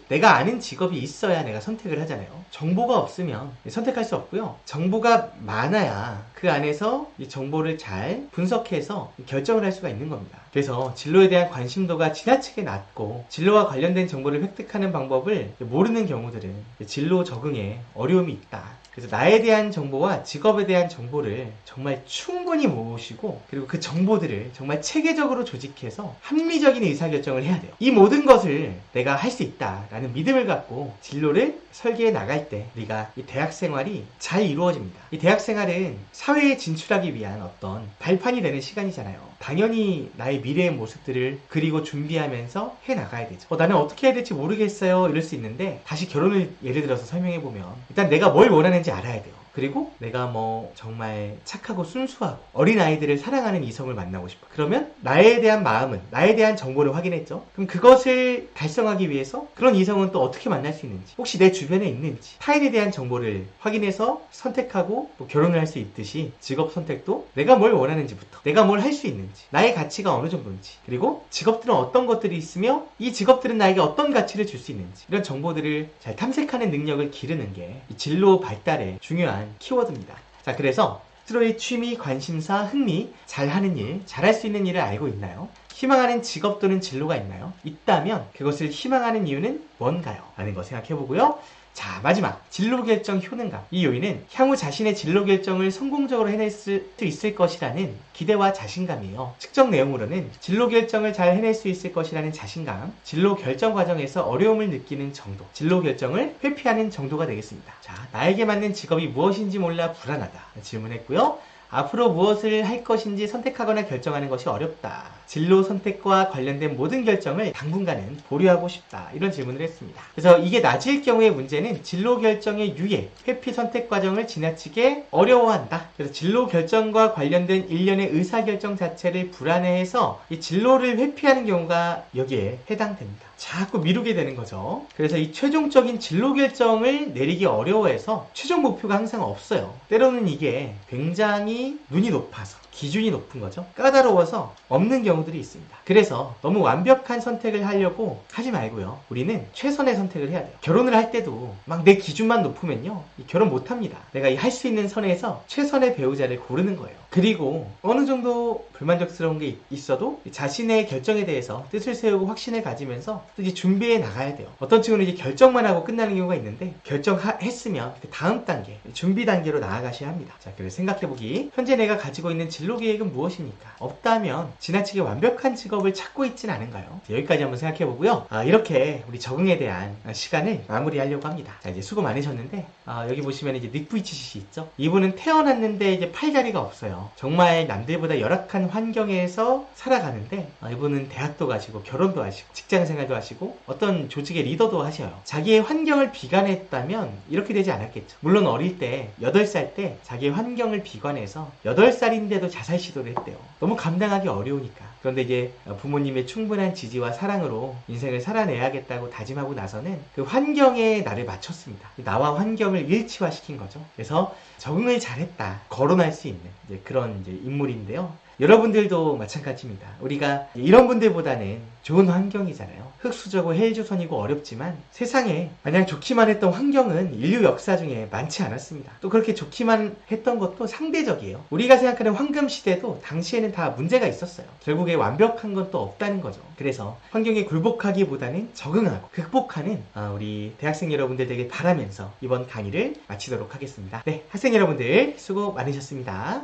내가 아는 직업이 있어야 내가 선택을 하잖아요. 정보가 없으면 선택할 수 없고요. 정보가 많아야 그 안에서 이 정보를 잘 분석해서 결정을 할 수가 있는 겁니다. 그래서 진로에 대한 관심도가 지나치게 낮고 진로와 관련된 정보를 획득하는 방법을 모르는 경우들은 진로 적응에 어려움이 있다. 그래서 나에 대한 정보와 직업에 대한 정보를 정말 충분히 모으시고 그리고 그 정보들을 정말 체계적으로 조직해서 합리적인 의사결정을 해야 돼요. 이 모든 것을 내가 할 수 있다라는 믿음을 갖고 진로를 설계해 나갈 때 우리가 이 대학 생활이 잘 이루어집니다. 이 대학 생활은 사회에 진출하기 위한 어떤 발판이 되는 시간이잖아요. 당연히 나의 미래의 모습들을 그리고 준비하면서 해 나가야 되죠. 나는 어떻게 해야 될지 모르겠어요 이럴 수 있는데 다시 결혼을 예를 들어서 설명해보면 일단 내가 뭘 원하는지 알아야 돼요. 그리고 내가 정말 착하고 순수하고 어린아이들을 사랑하는 이성을 만나고 싶어. 그러면 나에 대한 마음은, 나에 대한 정보를 확인했죠. 그럼 그것을 달성하기 위해서 그런 이성은 또 어떻게 만날 수 있는지, 혹시 내 주변에 있는지, 타인에 대한 정보를 확인해서 선택하고 또 결혼을 할 수 있듯이 직업 선택도 내가 뭘 원하는지부터, 내가 뭘 할 수 있는지, 나의 가치가 어느 정도인지, 그리고 직업들은 어떤 것들이 있으며 이 직업들은 나에게 어떤 가치를 줄 수 있는지 이런 정보들을 잘 탐색하는 능력을 기르는 게 이 진로 발달에 중요한 키워드입니다. 자, 그래서 스스로의 취미, 관심사, 흥미, 잘하는 일, 잘할 수 있는 일을 알고 있나요? 희망하는 직업 또는 진로가 있나요? 있다면 그것을 희망하는 이유는 뭔가요? 라는 거 생각해보고요. 자, 마지막 진로 결정 효능감. 이 요인은 향후 자신의 진로 결정을 성공적으로 해낼 수 있을 것이라는 기대와 자신감이에요. 측정 내용으로는 진로 결정을 잘 해낼 수 있을 것이라는 자신감, 진로 결정 과정에서 어려움을 느끼는 정도, 진로 결정을 회피하는 정도가 되겠습니다. 자, 나에게 맞는 직업이 무엇인지 몰라 불안하다 질문했고요. 앞으로 무엇을 할 것인지 선택하거나 결정하는 것이 어렵다. 진로 선택과 관련된 모든 결정을 당분간은 보류하고 싶다. 이런 질문을 했습니다. 그래서 이게 낮을 경우의 문제는 진로 결정의 유예, 회피 선택 과정을 지나치게 어려워한다. 그래서 진로 결정과 관련된 일련의 의사결정 자체를 불안해해서 이 진로를 회피하는 경우가 여기에 해당됩니다. 자꾸 미루게 되는 거죠. 그래서 이 최종적인 진로 결정을 내리기 어려워해서 최종 목표가 항상 없어요. 때로는 이게 굉장히 눈이 높아서 기준이 높은 거죠. 까다로워서 없는 경우들이 있습니다. 그래서 너무 완벽한 선택을 하려고 하지 말고요. 우리는 최선의 선택을 해야 돼요. 결혼을 할 때도 막 내 기준만 높으면요. 결혼 못 합니다. 내가 할 수 있는 선에서 최선의 배우자를 고르는 거예요. 그리고 어느 정도 불만족스러운 게 있어도 자신의 결정에 대해서 뜻을 세우고 확신을 가지면서 또 이제 준비해 나가야 돼요. 어떤 친구는 이제 결정만 하고 끝나는 경우가 있는데 결정했으면 다음 단계, 준비 단계로 나아가셔야 합니다. 자, 그래서 생각해보기. 현재 내가 가지고 있는 진로 계획은 무엇입니까? 없다면 지나치게 완벽한 직업을 찾고 있진 않은가요? 여기까지 한번 생각해 보고요. 이렇게 우리 적응에 대한 시간을 마무리하려고 합니다. 자, 이제 수고 많으셨는데 여기 보시면 이제 닉 부이치시 있죠? 이분은 태어났는데 이제 팔다리가 없어요. 정말 남들보다 열악한 환경에서 살아가는데 이분은 대학도 가시고 결혼도 하시고 직장 생활도 하시고 어떤 조직의 리더도 하셔요. 자기의 환경을 비관했다면 이렇게 되지 않았겠죠. 물론 어릴 때 8살 때 자기의 환경을 비관해서 8살인데도 자살 시도를 했대요. 너무 감당하기 어려우니까. 그런데 이제 부모님의 충분한 지지와 사랑으로 인생을 살아내야겠다고 다짐하고 나서는 그 환경에 나를 맞췄습니다. 나와 환경을 일치화시킨 거죠. 그래서 적응을 잘했다, 거론할 수 있는 이제 그런 이제 인물인데요. 여러분들도 마찬가지입니다. 우리가 이런 분들보다는 좋은 환경이잖아요. 흙수저고 헬조선이고 어렵지만 세상에 마냥 좋기만 했던 환경은 인류 역사 중에 많지 않았습니다. 또 그렇게 좋기만 했던 것도 상대적이에요. 우리가 생각하는 황금시대도 당시에는 다 문제가 있었어요. 결국에 완벽한 건 또 없다는 거죠. 그래서 환경에 굴복하기보다는 적응하고 극복하는 우리 대학생 여러분들 되길 바라면서 이번 강의를 마치도록 하겠습니다. 네, 학생 여러분들 수고 많으셨습니다.